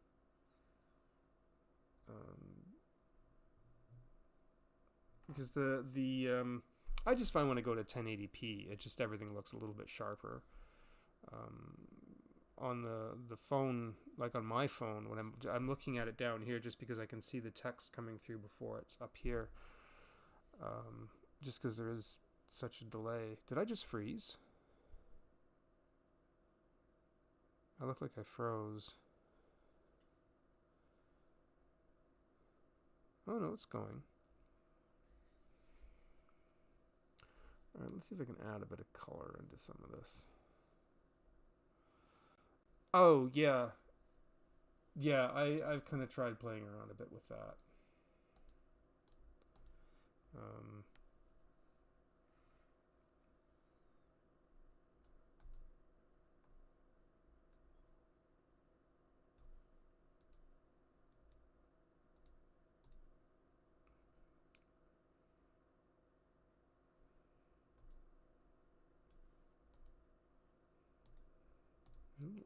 Because I just find when I go to 1080p, everything looks a little bit sharper. On the phone, like on my phone, when I'm looking at it down here, just because I can see the text coming through before it's up here, just because there is such a delay. Did I just freeze? I look like I froze. Oh no, it's going. Alright, let's see if I can add a bit of color into some of this. Oh, yeah. Yeah, I've kind of tried playing around a bit with that.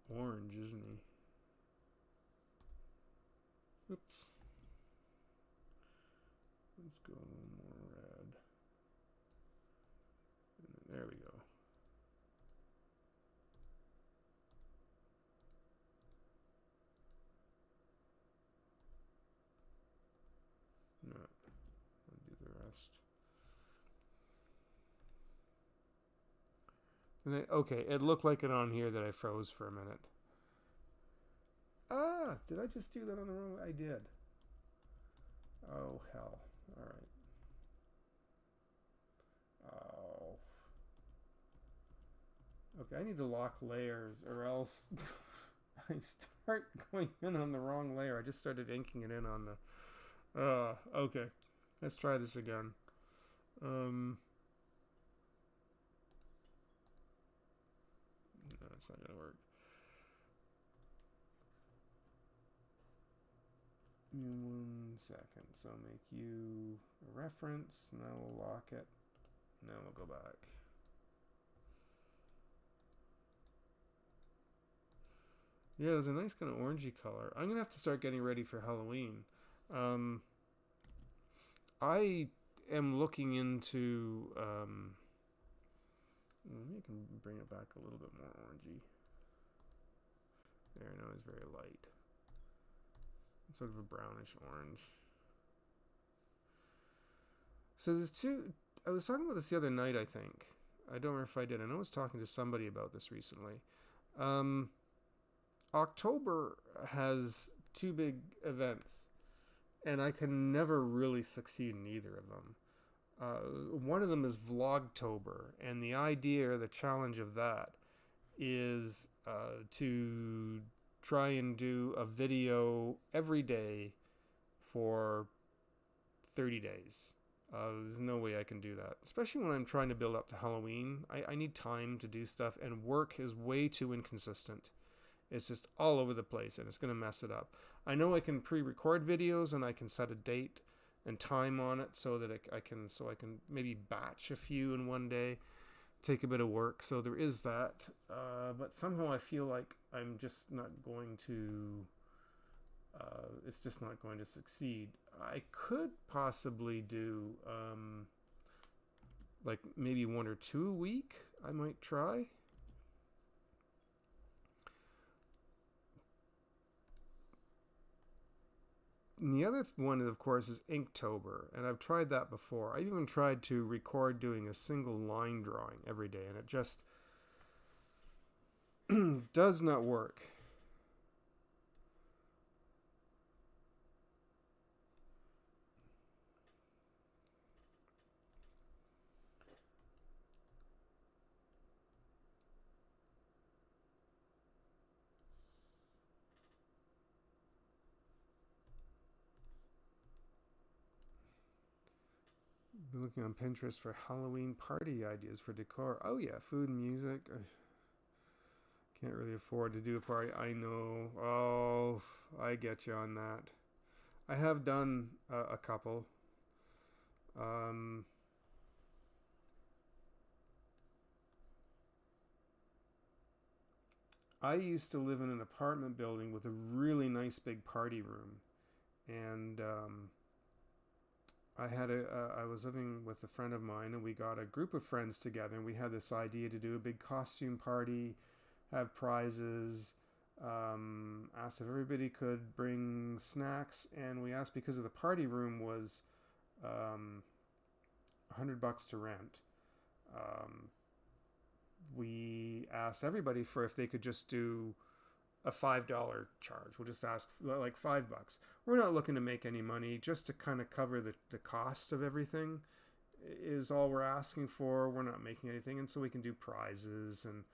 Orange, isn't he? Oops. Let's go a little more red. There we go. No, I'll do the rest. Okay, it looked like it on here that I froze for a minute. Ah, did I just do that on the wrong way? I did. Oh, hell. Alright. Oh. Okay, I need to lock layers or else I start going in on the wrong layer. I just started inking it in on the... okay. Let's try this again. No, it's not gonna work. Give me 1 second. So I'll make you a reference, and then we'll lock it. And then we'll go back. Yeah, it was a nice kind of orangey color. I'm gonna have to start getting ready for Halloween. I am looking into. Maybe I can bring it back a little bit more orangey. There, now it's very light. Sort of a brownish orange. So there's two. I was talking about this the other night, I think. I don't remember if I did. I know I was talking to somebody about this recently. October has two big events, and I can never really succeed in either of them. One of them is Vlogtober, and the idea or the challenge of that is to try and do a video every day for 30 days. There's no way I can do that, especially when I'm trying to build up to Halloween. I need time to do stuff, and work is way too inconsistent. It's just all over the place, and it's going to mess it up. I know I can pre-record videos, and I can set a date and time on it so that I can maybe batch a few in one day, take a bit of work. So there is that, but somehow I feel like I'm just not going to. It's just not going to succeed. I could possibly do like maybe 1 or 2 a week. I might try. And the other one, of course, is Inktober, and I've tried that before. I even tried to record doing a single line drawing every day, and it just does not work. Been looking on Pinterest for Halloween party ideas for decor. Oh yeah, food and music. I can't really afford to do a party. I know. Oh, I get you on that. I have done a couple. I used to live in an apartment building with a really nice big party room, and I was living with a friend of mine, and we got a group of friends together, and we had this idea to do a big costume party, have prizes, asked if everybody could bring snacks, and we asked because of the party room was $100 to rent. We asked everybody for if they could just do a $5 charge. We'll just ask like $5. We're not looking to make any money, just to kind of cover the cost of everything is all we're asking for. We're not making anything, and so we can do prizes. And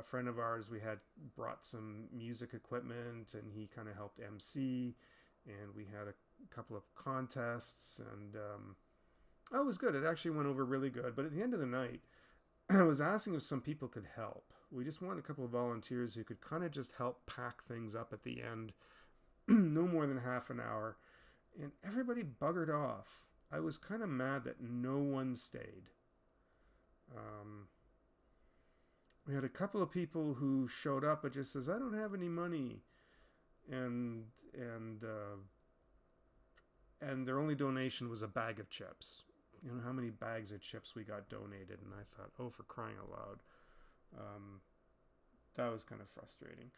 a friend of ours, we had brought some music equipment, and he kind of helped MC, and we had a couple of contests, and it was good. It actually went over really good. But at the end of the night, I was asking if some people could help. We just wanted a couple of volunteers who could kind of just help pack things up at the end. No more than half an hour. And everybody buggered off. I was kind of mad that no one stayed. We had a couple of people who showed up but just says, I don't have any money. And their only donation was a bag of chips. You know how many bags of chips we got donated, and I thought, oh, for crying out loud. That was kind of frustrating.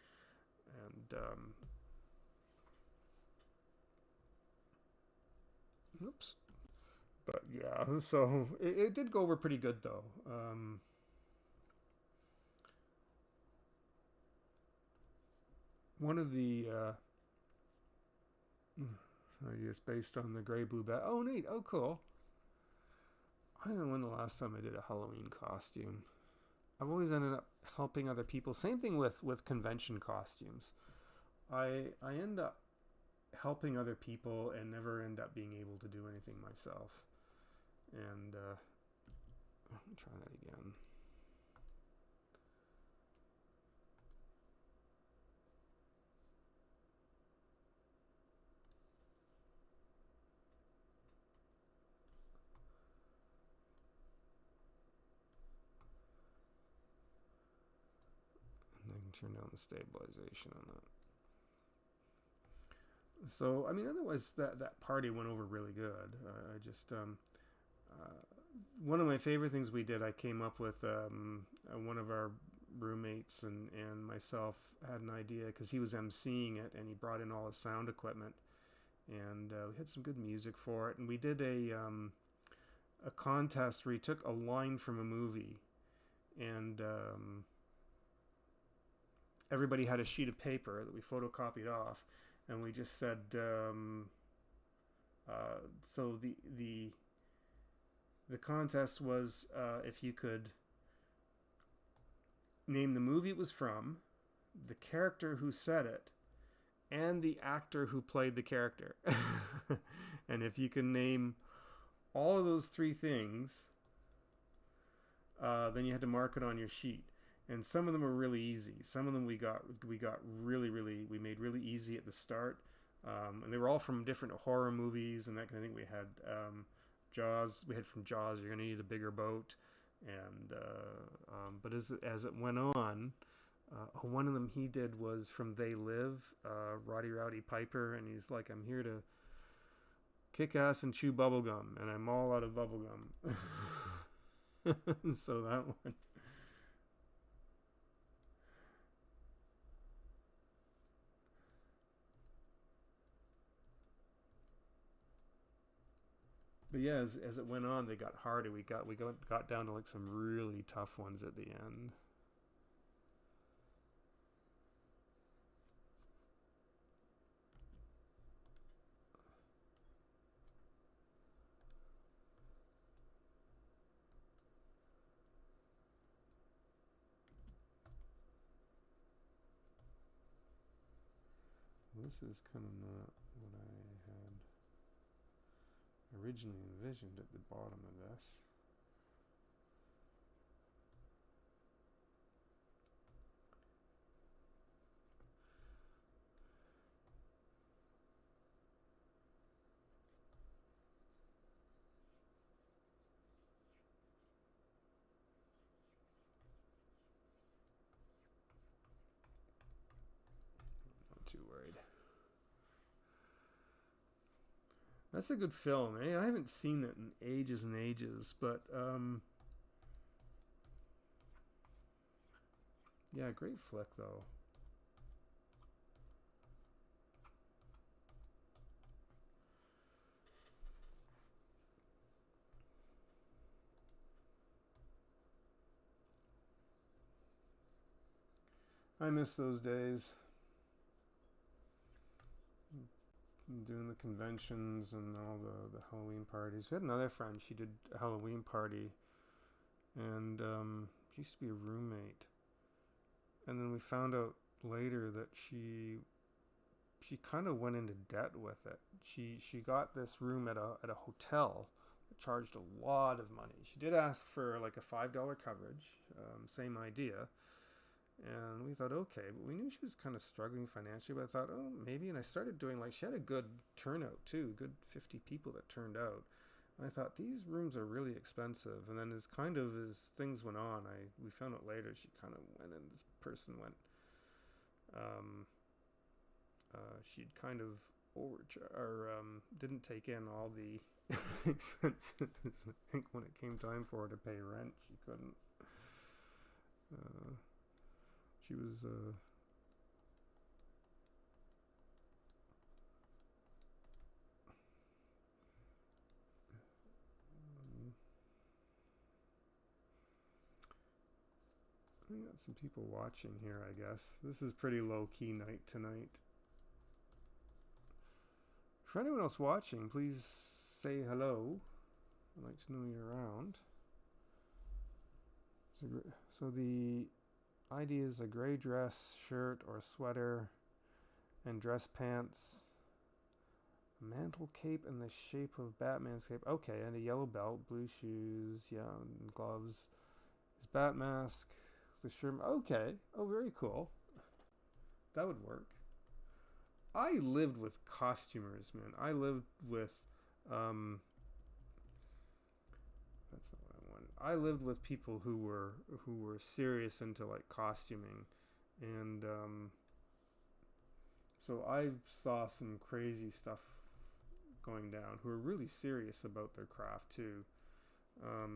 And oops. But yeah, so it did go over pretty good though. One of the ideas based on the gray blue bat. Oh, neat. Oh, cool. I don't know when the last time I did a Halloween costume. I've always ended up helping other people. Same thing with convention costumes. I end up helping other people and never end up being able to do anything myself. And let me try that again. Turn down the stabilization on that. So, I mean, otherwise, that party went over really good. I just, one of my favorite things we did, I came up with, one of our roommates and myself had an idea, because he was emceeing it, and he brought in all his sound equipment, and we had some good music for it, and we did a contest where he took a line from a movie, and everybody had a sheet of paper that we photocopied off, and we just said, so the contest was, if you could name the movie it was from, the character who said it, and the actor who played the character. And if you can name all of those three things, then you had to mark it on your sheet. And some of them were really easy. Some of them we got really, we made really easy at the start. And they were all from different horror movies and that kind of thing. We had Jaws. We had from Jaws, You're Gonna Need a Bigger Boat. And but as it went on, one of them he did was from They Live, Roddy Rowdy Piper, and he's like, I'm here to kick ass and chew bubblegum, and I'm all out of bubblegum. So that one. But yeah, as it went on, they got harder. We got down to like some really tough ones at the end. This is kind of not what I had originally envisioned at the bottom of this. Not too worried. That's a good film, eh? I haven't seen it in ages and ages, but yeah, great flick though. I miss those days. Doing the conventions and all the Halloween parties. We had another friend, she did a Halloween party, and she used to be a roommate, and then we found out later that she kind of went into debt with it. She got this room at a hotel that charged a lot of money. She did ask for like a $5 coverage, same idea. And we thought, okay, but we knew she was kind of struggling financially, but I thought, oh, maybe. And I started doing, like, she had a good turnout too, good 50 people that turned out. And I thought, these rooms are really expensive. And then as things went on, we found out later she kind of went, and this person went, she'd kind of didn't take in all the expenses. I think when it came time for her to pay rent, she couldn't. She was we got some people watching here, I guess. This is pretty low-key night tonight. For anyone else watching, please say hello. I'd like to know you're around. So the idea is a gray dress, shirt, or sweater, and dress pants, a mantle cape in the shape of Batman's cape. Okay, and a yellow belt, blue shoes, yeah, and gloves. His bat mask, the shirt. Okay, oh, very cool. That would work. I lived with costumers, man. I lived with, that's not what I wanted. I lived with people who were serious into like costuming, And so I saw some crazy stuff going down, who are really serious about their craft too. Let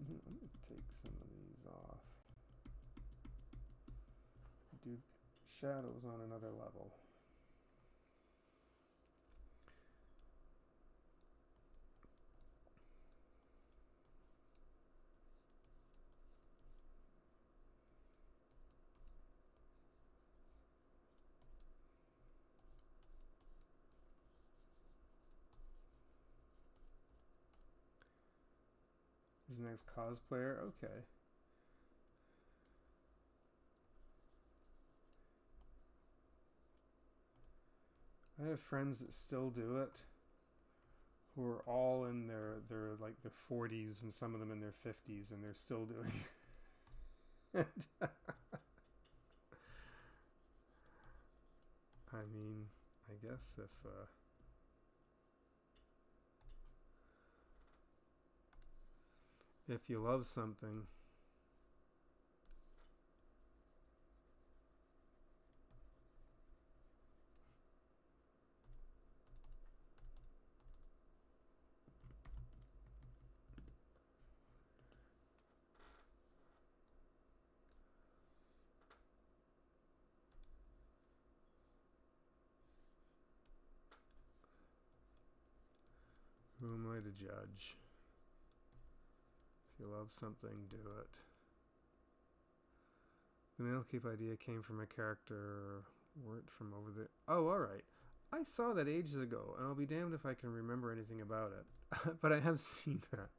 me take some of these off. Do shadows on another level. He's the next cosplayer? Okay. I have friends that still do it, who are all in their like their 40s and some of them in their 50s, and they're still doing it. I mean, I guess if you love something, who am I to judge? If you love something, do it. The Nailkeep idea came from a character word from over there. Oh, alright. I saw that ages ago, and I'll be damned if I can remember anything about it. But I have seen that.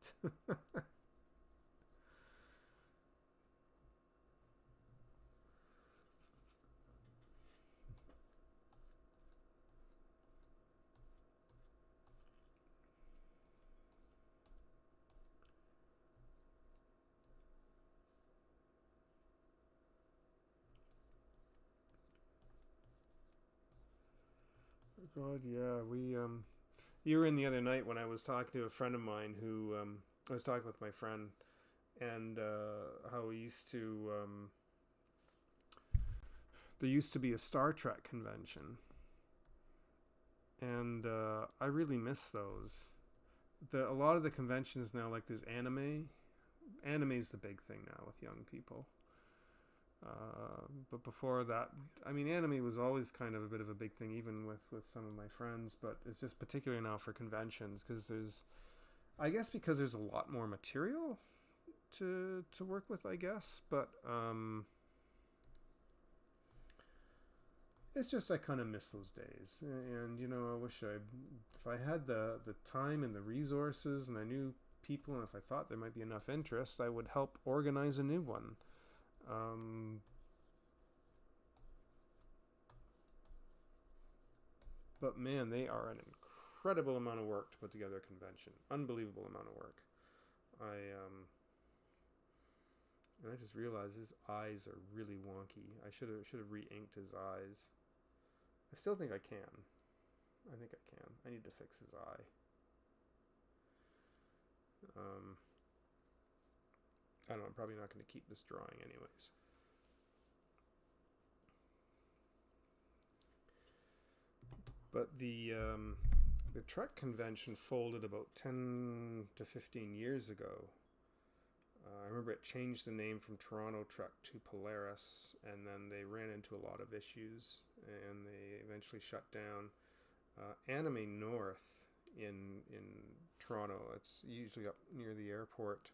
God, yeah, you were in the other night when I was talking to a friend of mine who, I was talking with my friend, and how we used to, there used to be a Star Trek convention, and I really miss those. A lot of the conventions now, like there's anime. Anime's the big thing now with young people. But before that, I mean, anime was always kind of a bit of a big thing, even with some of my friends, but it's just particularly now for conventions, because because there's a lot more material to work with, I guess, but it's just, I kind of miss those days, and, I wish if I had the time and the resources, and I knew people, and if I thought there might be enough interest, I would help organize a new one. But man, they are an incredible amount of work to put together a convention. Unbelievable amount of work. And I just realized his eyes are really wonky. I should have re-inked his eyes. I still think I can. I think I can. I need to fix his eye. I don't know, I'm probably not going to keep this drawing anyways. But the Trek convention folded about 10 to 15 years ago. I remember it changed the name from Toronto Trek to Polaris, and then they ran into a lot of issues, and they eventually shut down. Anime North in Toronto, it's usually up near the airport.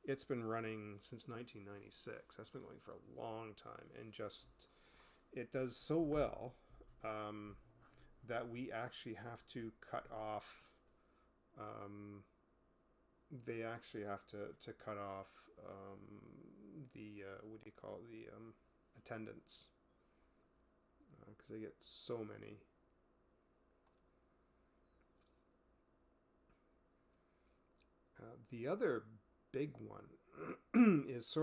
It's been running since 1996. That's been going for a long time, and it does so well that we actually have to cut off. They actually have to cut off the what do you call it, the attendance, because they get so many. The other big one is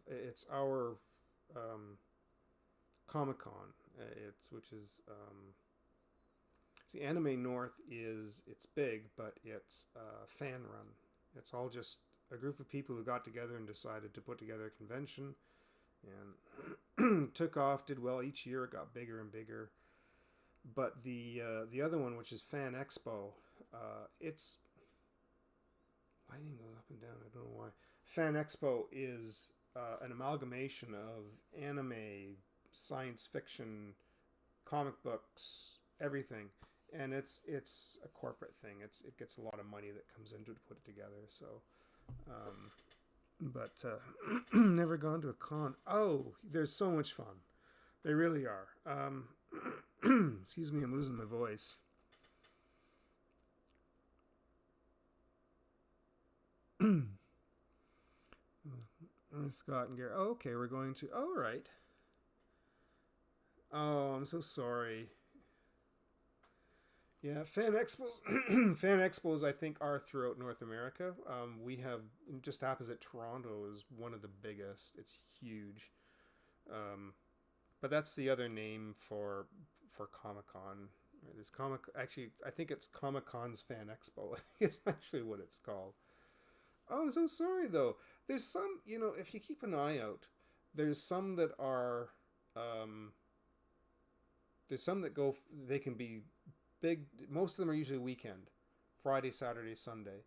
it's our Comic-Con. Which is see, Anime North it's big, but it's fan run. It's all just a group of people who got together and decided to put together a convention, and took off, did well each year. It got bigger and bigger. But the other one, which is Fan Expo, it's lighting goes up and down. I don't know why. Fan Expo is an amalgamation of anime, science fiction, comic books, everything, and it's a corporate thing. It gets a lot of money that comes into it to put it together. So, but never gone to a con. Oh, they're so much fun. They really are. Excuse me, I'm losing my voice. Scott and Gary. Oh, okay, we're going to. All right. Oh, I'm so sorry. Yeah, fan expos. Fan expos, I think, are throughout North America. We have, it just happens that Toronto is one of the biggest. It's huge. But that's the other name for Comic-Con. There's actually, I think it's Comic-Con's Fan Expo. I think it's actually what it's called. Oh, I'm so sorry though. There's some, if you keep an eye out, there's some that are, there's some that go, they can be big. Most of them are usually weekend, Friday, Saturday, Sunday.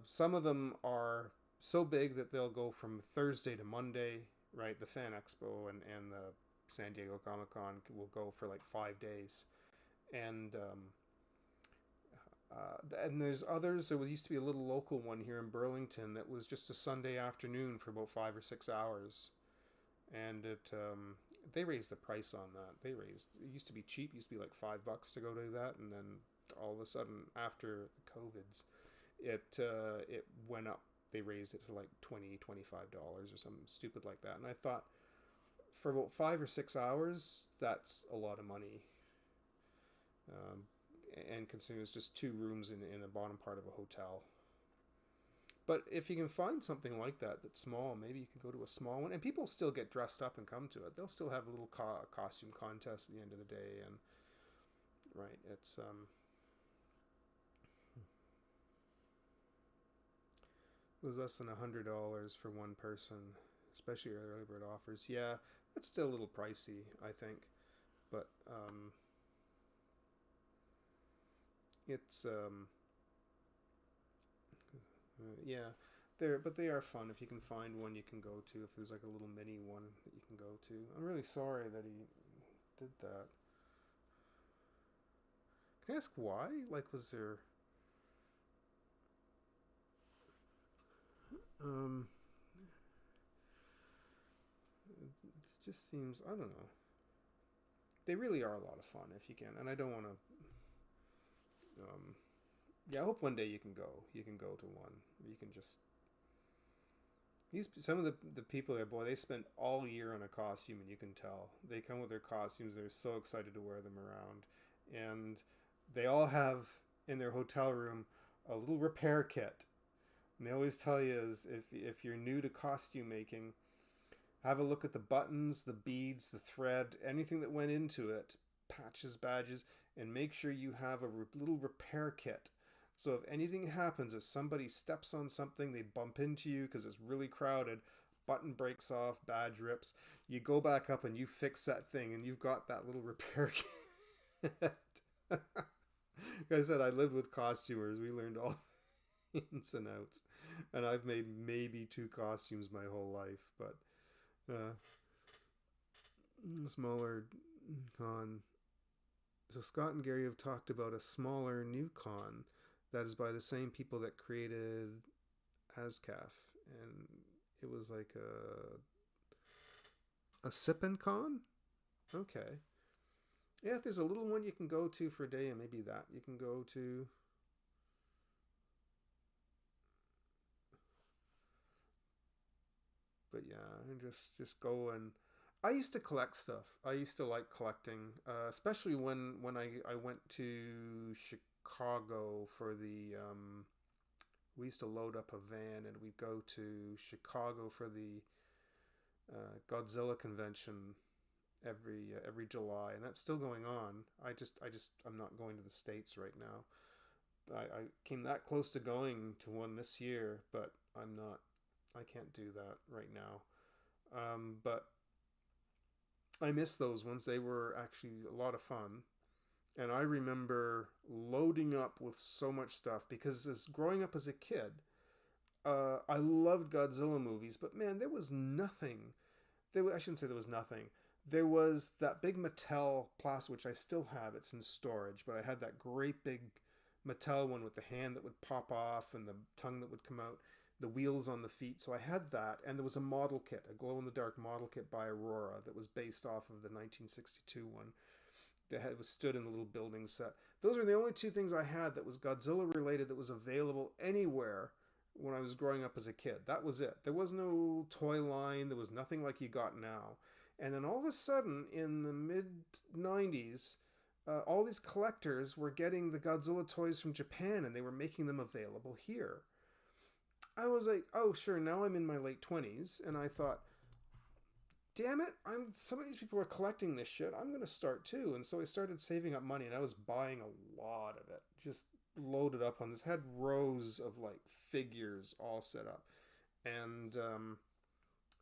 Some of them are so big that they'll go from Thursday to Monday, right? The Fan Expo and the San Diego Comic-Con will go for like 5 days. And there's others. There used to be a little local one here in Burlington that was just a Sunday afternoon for about 5 or 6 hours, and they raised the price on that. It used to be cheap. It used to be like $5 to go to that, and then all of a sudden after the COVIDs, it went up. They raised it to like $20, $25 or something stupid like that. And I thought, for about 5 or 6 hours, that's a lot of money. And considering it's just 2 rooms in the bottom part of a hotel. But if you can find something like that that's small, maybe you can go to a small one. And people still get dressed up and come to it. They'll still have a little costume contest at the end of the day. And right, it's it was less than $100 for one person, especially early bird offers. Yeah, that's still a little pricey, I think. But it's yeah, they are fun. If you can find one you can go to, if there's like a little mini one that you can go to. I'm really sorry that he did that. Can I ask why? Like, was there it just seems, I don't know. They really are a lot of fun if you can, and I don't want to yeah, I hope one day you can go. You can go to one. You can just some of the people there, boy, they spend all year on a costume, and you can tell. They come with their costumes. They're so excited to wear them around, and they all have in their hotel room a little repair kit. And they always tell you is if you're new to costume making, have a look at the buttons, the beads, the thread, anything that went into it, patches, badges, and make sure you have a little repair kit. So if anything happens, if somebody steps on something, they bump into you because it's really crowded, button breaks off, badge rips, you go back up and you fix that thing, and you've got that little repair kit. Like I said, I lived with costumers. We learned all ins and outs. And I've made maybe 2 costumes my whole life, but smaller con. So Scott and Gary have talked about a smaller new con that is by the same people that created ASCAF, and it was like a sippin' con. Okay, yeah. If there's a little one you can go to for a day, and maybe that you can go to. But yeah, and just go. And I used to collect stuff. I used to like collecting, especially when I went to Chicago for the we used to load up a van and we'd go to Chicago for the Godzilla convention every July, and that's still going on. I'm not going to the States right now. I came that close to going to one this year, but I can't do that right now. But I miss those ones. They were actually a lot of fun. And I remember loading up with so much stuff because as growing up as a kid, I loved Godzilla movies, but man, there was nothing. I shouldn't say there was nothing. There was that big Mattel plastic, which I still have. It's in storage, but I had that great big Mattel one with the hand that would pop off and the tongue that would come out, the wheels on the feet. So I had that, and there was a model kit, a glow-in-the-dark model kit by Aurora that was based off of the 1962 one. That was stood in a little building set. Those were the only two things I had that was Godzilla related that was available anywhere when I was growing up as a kid. That was it. There was no toy line. There was nothing like you got now. And then all of a sudden, in the mid-90s, all these collectors were getting the Godzilla toys from Japan, and they were making them available here. I was like, oh, sure, now I'm in my late 20s, and I thought, damn it, some of these people are collecting this shit. I'm going to start too. And so I started saving up money, and I was buying a lot of it. Just loaded up on this. Had rows of like figures all set up. And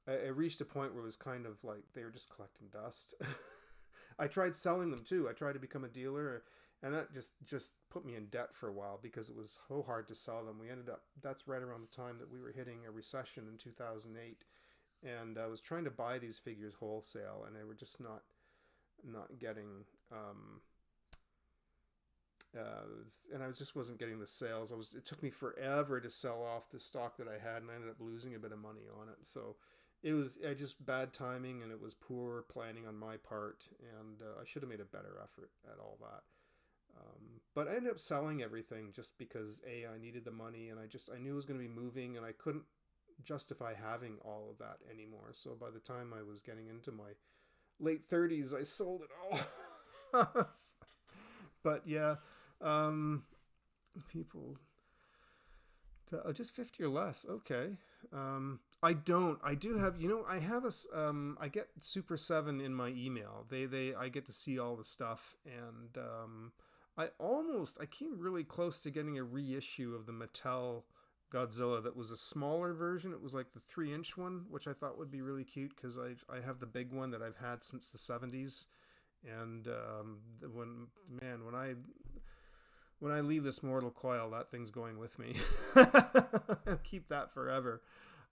I reached a point where it was kind of like they were just collecting dust. I tried selling them too. I tried to become a dealer, and that just put me in debt for a while because it was so hard to sell them. We ended up, that's right around the time that we were hitting a recession in 2008. And I was trying to buy these figures wholesale, and they were just not getting. And I just wasn't getting the sales. It took me forever to sell off the stock that I had, and I ended up losing a bit of money on it. So it was just bad timing, and it was poor planning on my part, and I should have made a better effort at all that. But I ended up selling everything just because I needed the money, and I knew it was going to be moving, and I couldn't justify having all of that anymore. So by the time I was getting into my late 30s, I sold it all. But yeah, people just 50 or less. Okay. I do have, I have I get Super 7 in my email. I get to see all the stuff, and I came really close to getting a reissue of the Mattel Godzilla that was a smaller version. It was like the 3-inch one, which I thought would be really cute because I have the big one that I've had since the 70s. And when I leave this mortal coil, that thing's going with me. I'll keep that forever.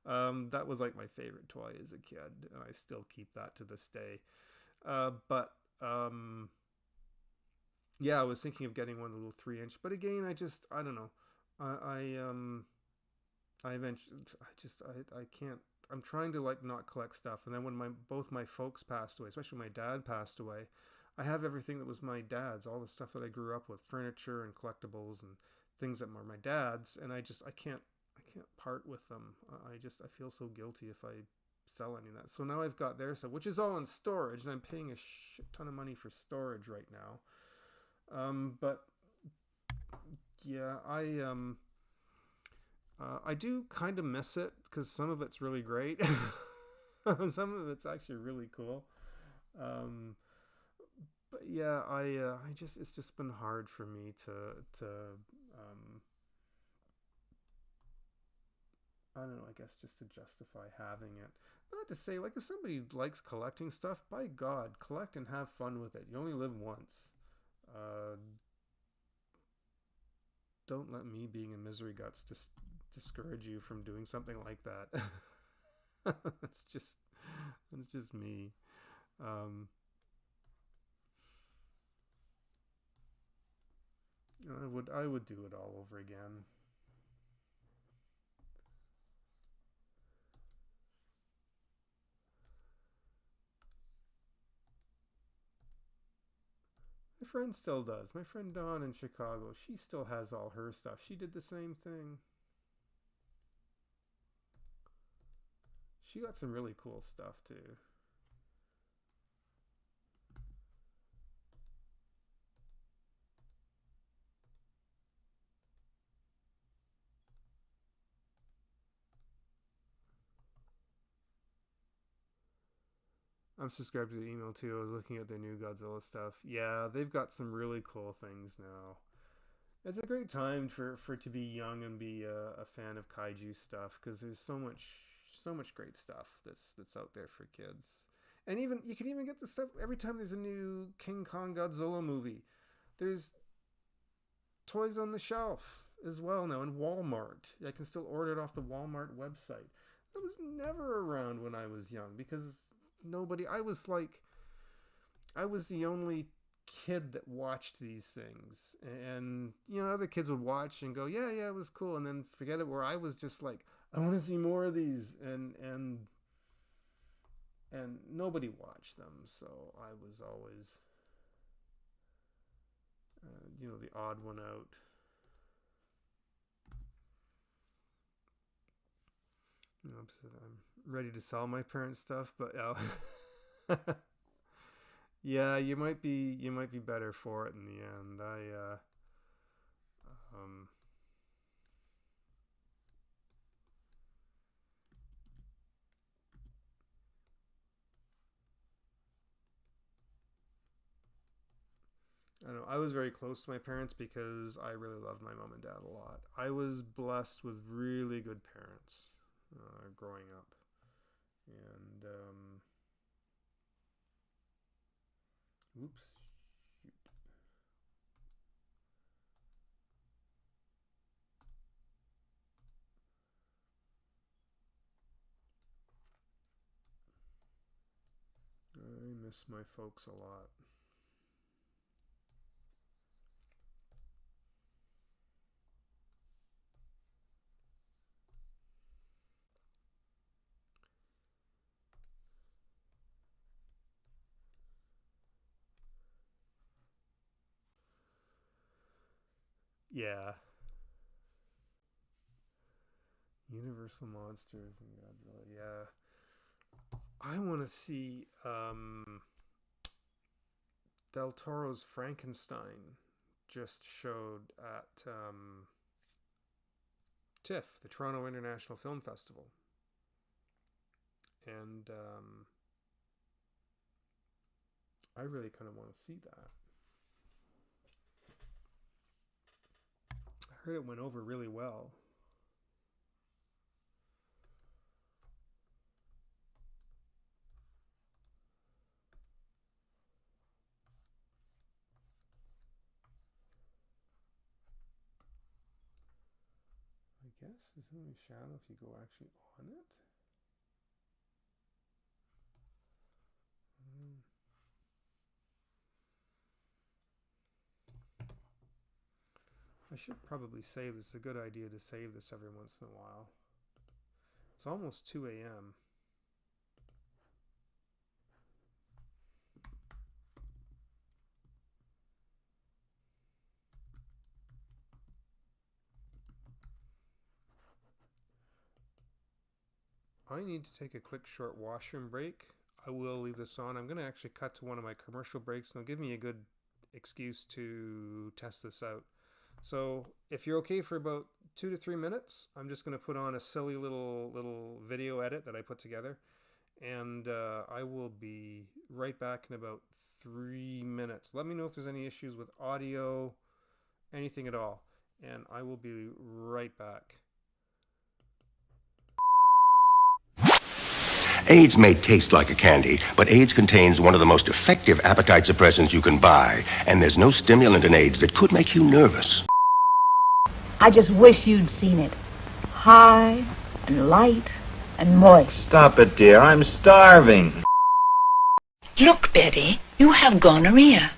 That was like my favorite toy as a kid, and I still keep that to this day. But yeah, I was thinking of getting one, the little 3-inch, but again, I don't know. I can't. I'm trying to like not collect stuff, and then when both my folks passed away, especially when my dad passed away, I have everything that was my dad's, all the stuff that I grew up with, furniture and collectibles and things that were my dad's, and I can't part with them. I feel so guilty if I sell any of that. So now I've got their stuff, which is all in storage, and I'm paying a shit ton of money for storage right now. But yeah, I do kind of miss it because some of it's really great. Some of it's actually really cool. But yeah, it's just been hard for me to I don't know, I guess just to justify having it. Not to say, like, if somebody likes collecting stuff, by God, collect and have fun with it. You only live once. Don't let me being a misery guts discourage you from doing something like that. It's just me. I would do it all over again. My friend still does. My friend Dawn in Chicago, she still has all her stuff. She did the same thing. She got some really cool stuff too. I'm subscribed to the email too. I was looking at their new Godzilla stuff. Yeah, they've got some really cool things now. It's a great time for to be young and be a fan of kaiju stuff, because there's so much great stuff that's out there for kids. And even you can even get the stuff every time there's a new King Kong Godzilla movie. There's toys on the shelf as well now in Walmart. I can still order it off the Walmart website. That was never around when I was young, because I was the only kid that watched these things, and other kids would watch and go, yeah, it was cool, and then forget it, where I was just like, I want to see more of these, and nobody watched them, so I was always the odd one out. I'm ready to sell my parents' stuff, but yeah, you might be better for it in the end. I don't know. I was very close to my parents because I really loved my mom and dad a lot. I was blessed with really good parents growing up, and oops, shoot. I miss my folks a lot. Yeah. Universal Monsters and Godzilla. Yeah. I want to see Del Toro's Frankenstein just showed at TIFF, the Toronto International Film Festival. And I really kind of want to see that. I heard it went over really well. I guess there's only shadow if you go actually on it. I should probably save this. It's a good idea to save this every once in a while. It's almost 2 a.m. I need to take a quick short washroom break. I will leave this on. I'm going to actually cut to one of my commercial breaks, and it'll give me a good excuse to test this out. So if you're okay for about 2 to 3 minutes, I'm just going to put on a silly little video edit that I put together, and I will be right back in about 3 minutes. Let me know if there's any issues with audio, anything at all, and I will be right back. AIDS may taste like a candy, but AIDS contains one of the most effective appetite suppressants you can buy, and there's no stimulant in AIDS that could make you nervous. I just wish you'd seen it. High and light and moist. Stop it, dear. I'm starving. Look, Betty, you have gonorrhea.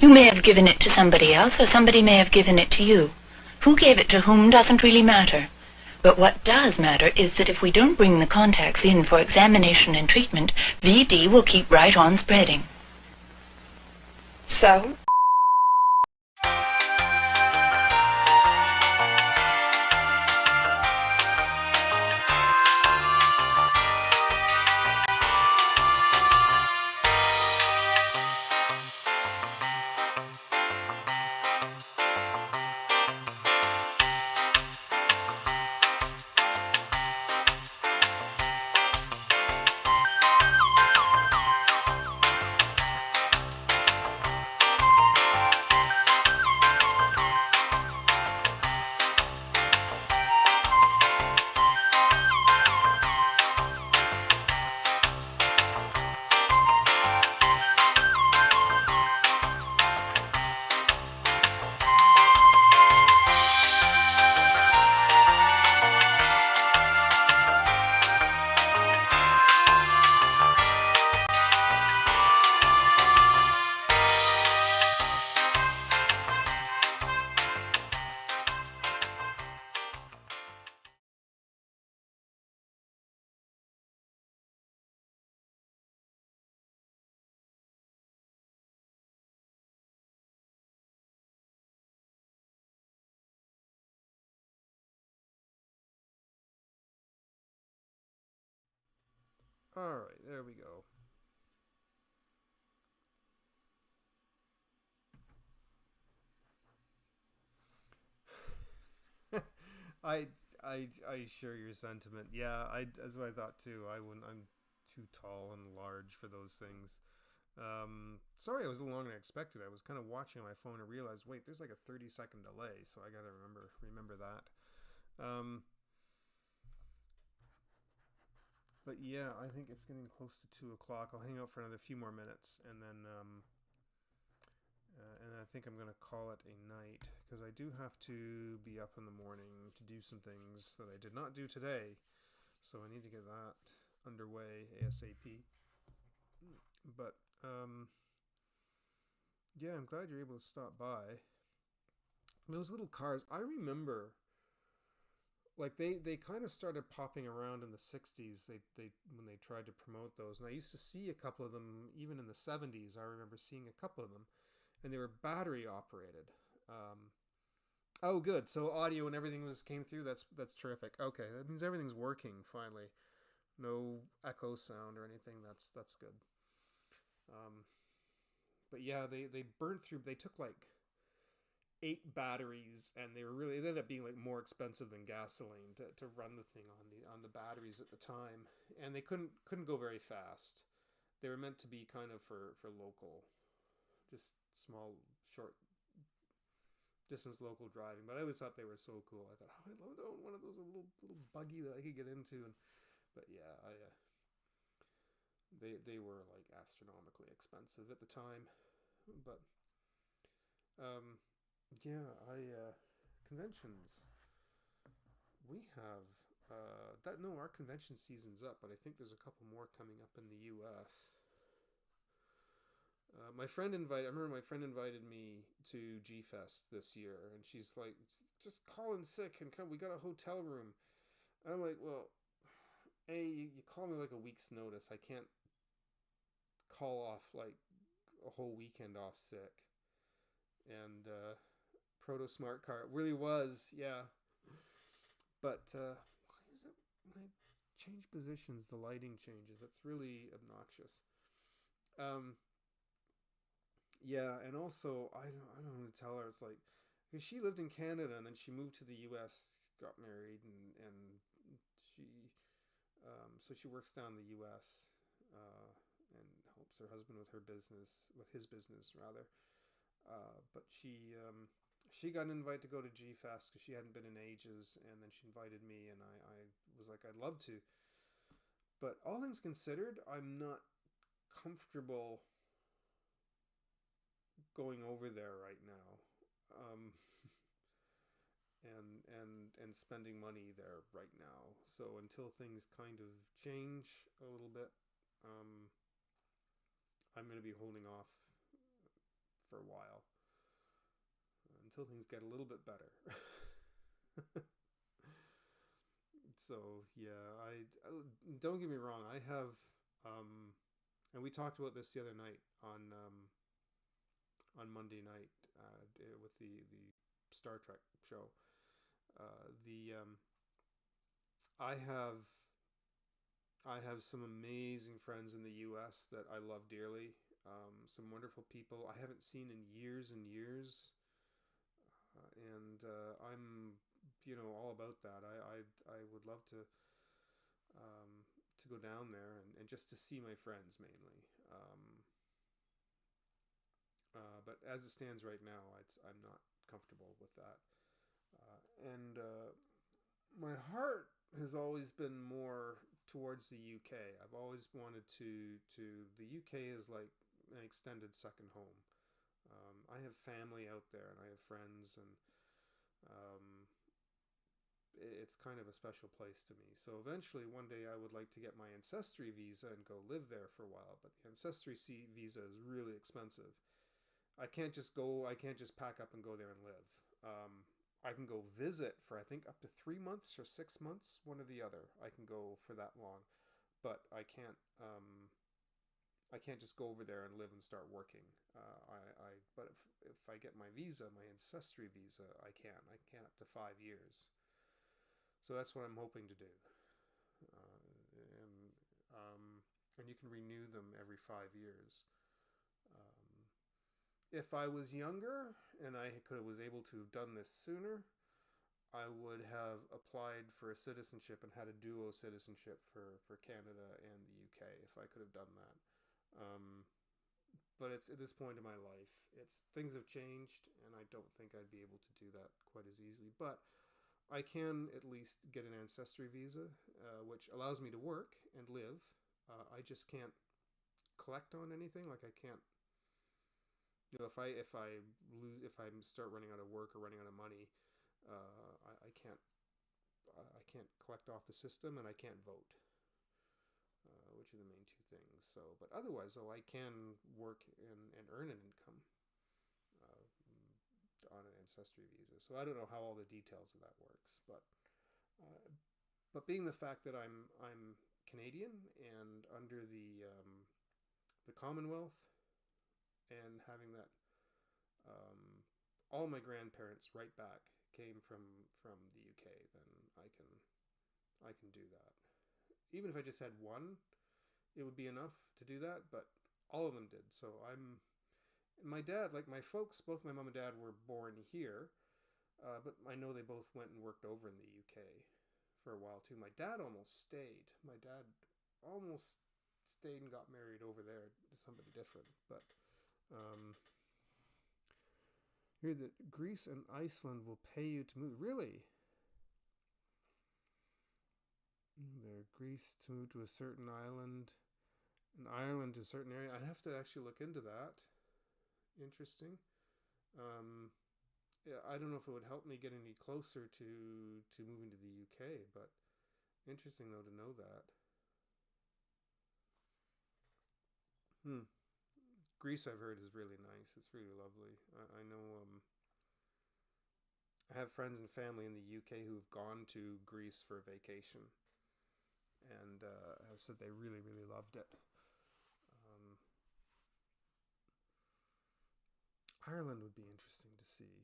You may have given it to somebody else, or somebody may have given it to you. Who gave it to whom doesn't really matter. But what does matter is that if we don't bring the contacts in for examination and treatment, VD will keep right on spreading. So? All right, there we go. I I share your sentiment. Yeah, that's what I thought too. I'm too tall and large for those things. Sorry, I was a little longer than I expected. I was kind of watching my phone and realized, wait, there's like a 30-second delay, so I gotta remember that. But yeah, I think it's getting close to 2 o'clock. I'll hang out for another few more minutes, and then I think I'm gonna call it a night because I do have to be up in the morning to do some things that I did not do today, so I need to get that underway ASAP. But yeah, I'm glad you're able to stop by. Those little cars, I remember, like they kind of started popping around in the 60s. They when they tried to promote those, and I used to see a couple of them even in the 70s. I remember seeing a couple of them, and they were battery operated. Oh, good. So audio and everything came through. That's terrific. Okay, that means everything's working finally. No echo sound or anything. That's good. But yeah, they burnt through. They took like 8 batteries, and they ended up being like more expensive than gasoline to run the thing on the batteries at the time, and they couldn't go very fast. They were meant to be kind of for local, just small short distance local driving. But I always thought they were so cool. I thought, oh, I'd love to own one of those, a little buggy that I could get into. But yeah, they were like astronomically expensive at the time. But yeah, conventions. We have our convention season's up, but I think there's a couple more coming up in the U.S. My friend invited me to G-Fest this year, and she's like, just call in sick and come. We got a hotel room. And I'm like, well, you call me like a week's notice. I can't call off like a whole weekend off sick. And Proto Smart Car really was, yeah. But why is it when I change positions, the lighting changes? It's really obnoxious. Yeah, and also I don't want to tell her. It's like, because she lived in Canada and then she moved to the U.S., got married, and she so she works down in the U.S. And helps her husband with his business rather. But she got an invite to go to G-Fest because she hadn't been in ages, and then she invited me, and I was like, I'd love to. But all things considered, I'm not comfortable going over there right now, and spending money there right now. So until things kind of change a little bit, I'm going to be holding off for a while until things get a little bit better. So yeah, I don't get me wrong. I have, and we talked about this the other night on Monday night with the Star Trek show. I have some amazing friends in the U.S. that I love dearly. Some wonderful people I haven't seen in years and years, and I'm all about that. I would love to go down there and just to see my friends mainly. But as it stands right now, I'm not comfortable with that. And my heart has always been more towards the UK. I've always wanted to the UK is like an extended second home. I have family out there and I have friends, and it's kind of a special place to me. So eventually one day I would like to get my ancestry visa and go live there for a while, but the ancestry visa is really expensive. I can't just pack up and go there and live. I can go visit for I think up to 3 months or 6 months, one or the other. I can go for that long, but I can't just go over there and live and start working. But if I get my visa, my ancestry visa, I can up to 5 years. So that's what I'm hoping to do. and you can renew them every 5 years. If I was younger and I was able to have done this sooner, I would have applied for a citizenship and had a dual citizenship for Canada and the UK if I could have done that. But it's at this point in my life, things have changed, and I don't think I'd be able to do that quite as easily. But I can at least get an ancestry visa, which allows me to work and live. I just can't collect on anything. Like I can't, if I start running out of work or running out of money, I can't collect off the system, and I can't vote, which are the main two things. So, but otherwise, though, I can work and earn an income on an ancestry visa. So I don't know how all the details of that works, but being the fact that I'm Canadian and under the Commonwealth, and having that all my grandparents right back came from the UK, then I can do that. Even if I just had one, it would be enough to do that, but all of them did. So my dad, like my folks, both my mom and dad were born here, but I know they both went and worked over in the UK for a while too. My dad almost stayed. And got married over there to somebody different. But here that Greece and Iceland will pay you to move. Really? They're Greece to move to a certain island, and Ireland to a certain area. I'd have to actually look into that. Interesting. Yeah, I don't know if it would help me get any closer to moving to the UK, but interesting though to know that. Greece, I've heard, is really nice. It's really lovely. I know. I have friends and family in the UK who've gone to Greece for a vacation, and have said they really, really loved it. Ireland would be interesting to see.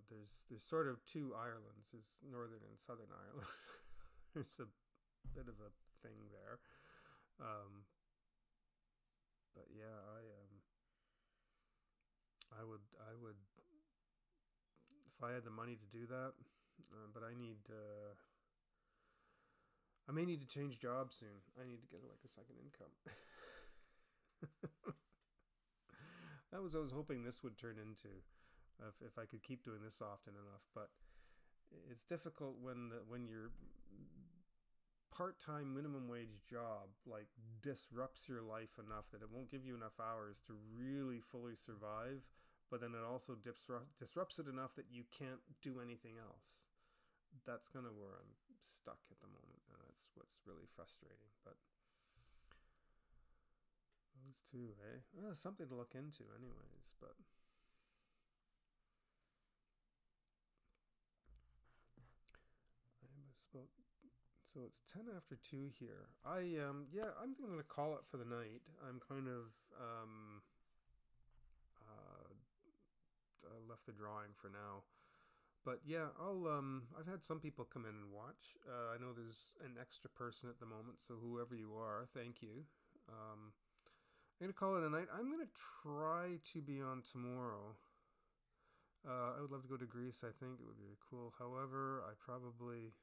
There's sort of two Irelands. There's Northern and Southern Ireland. There's a bit of a thing there. But yeah, I would if I had the money to do that. But I may need to change jobs soon. I need to get like a second income. I was hoping this would turn into, if I could keep doing this often enough. But it's difficult when your part-time minimum wage job like disrupts your life enough that it won't give you enough hours to really fully survive. But then it also disrupts it enough that you can't do anything else. That's kind of where I'm stuck at the moment, and that's what's really frustrating. But those two, eh? Well, something to look into anyways, but so it's 10 after 2 here. I'm going to call it for the night. I'm kind of left the drawing for now. But yeah, I've had some people come in and watch. I know there's an extra person at the moment, so whoever you are, thank you. I'm going to call it a night. I'm going to try to be on tomorrow. I would love to go to Greece. I think it would be cool. However, I probably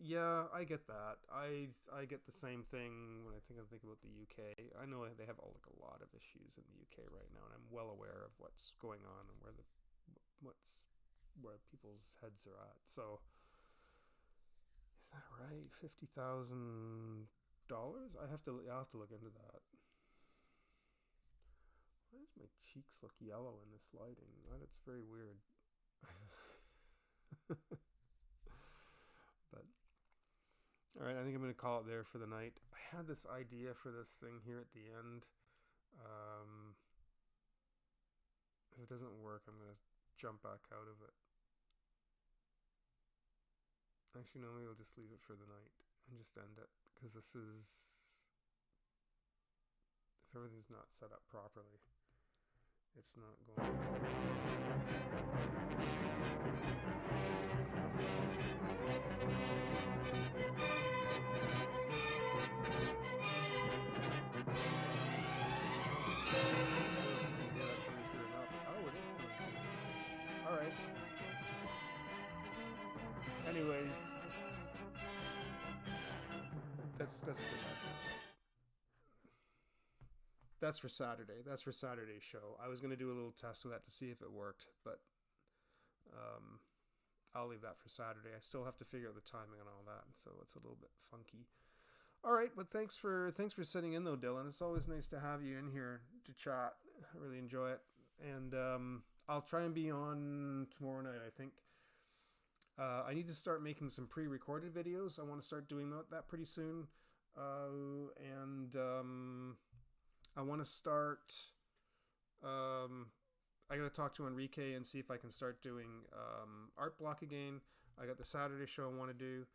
yeah, I get that. I get the same thing when I think about the UK. I know they have a lot of issues in the UK right now, and I'm well aware of what's going on and where people's heads are at. So, is that right? $50,000? I'll have to look into that. Why does my cheeks look yellow in this lighting? That's very weird. But all right, I think I'm going to call it there for the night. I had this idea for this thing here at the end. If it doesn't work, I'm going to jump back out of it. Actually, no, maybe I'll just leave it for the night and just end it, because if everything's not set up properly, it's not going to. That's good. That's for Saturday. That's for Saturday's show. I was going to do a little test with that to see if it worked, but I'll leave that for Saturday. I still have to figure out the timing and all that, so it's a little bit funky. All right, but thanks for sitting in though, Dylan. It's always nice to have you in here to chat. I really enjoy it, and I'll try and be on tomorrow night. I think I need to start making some pre-recorded videos. I want to start doing that pretty soon, and I want to start. I got to talk to Enrique and see if I can start doing art block again. I got the Saturday show I want to do,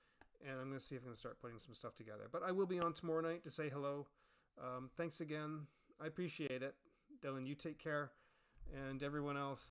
and I'm going to see if I can start putting some stuff together. But I will be on tomorrow night to say hello. Thanks again. I appreciate it. Dylan, you take care. And everyone else,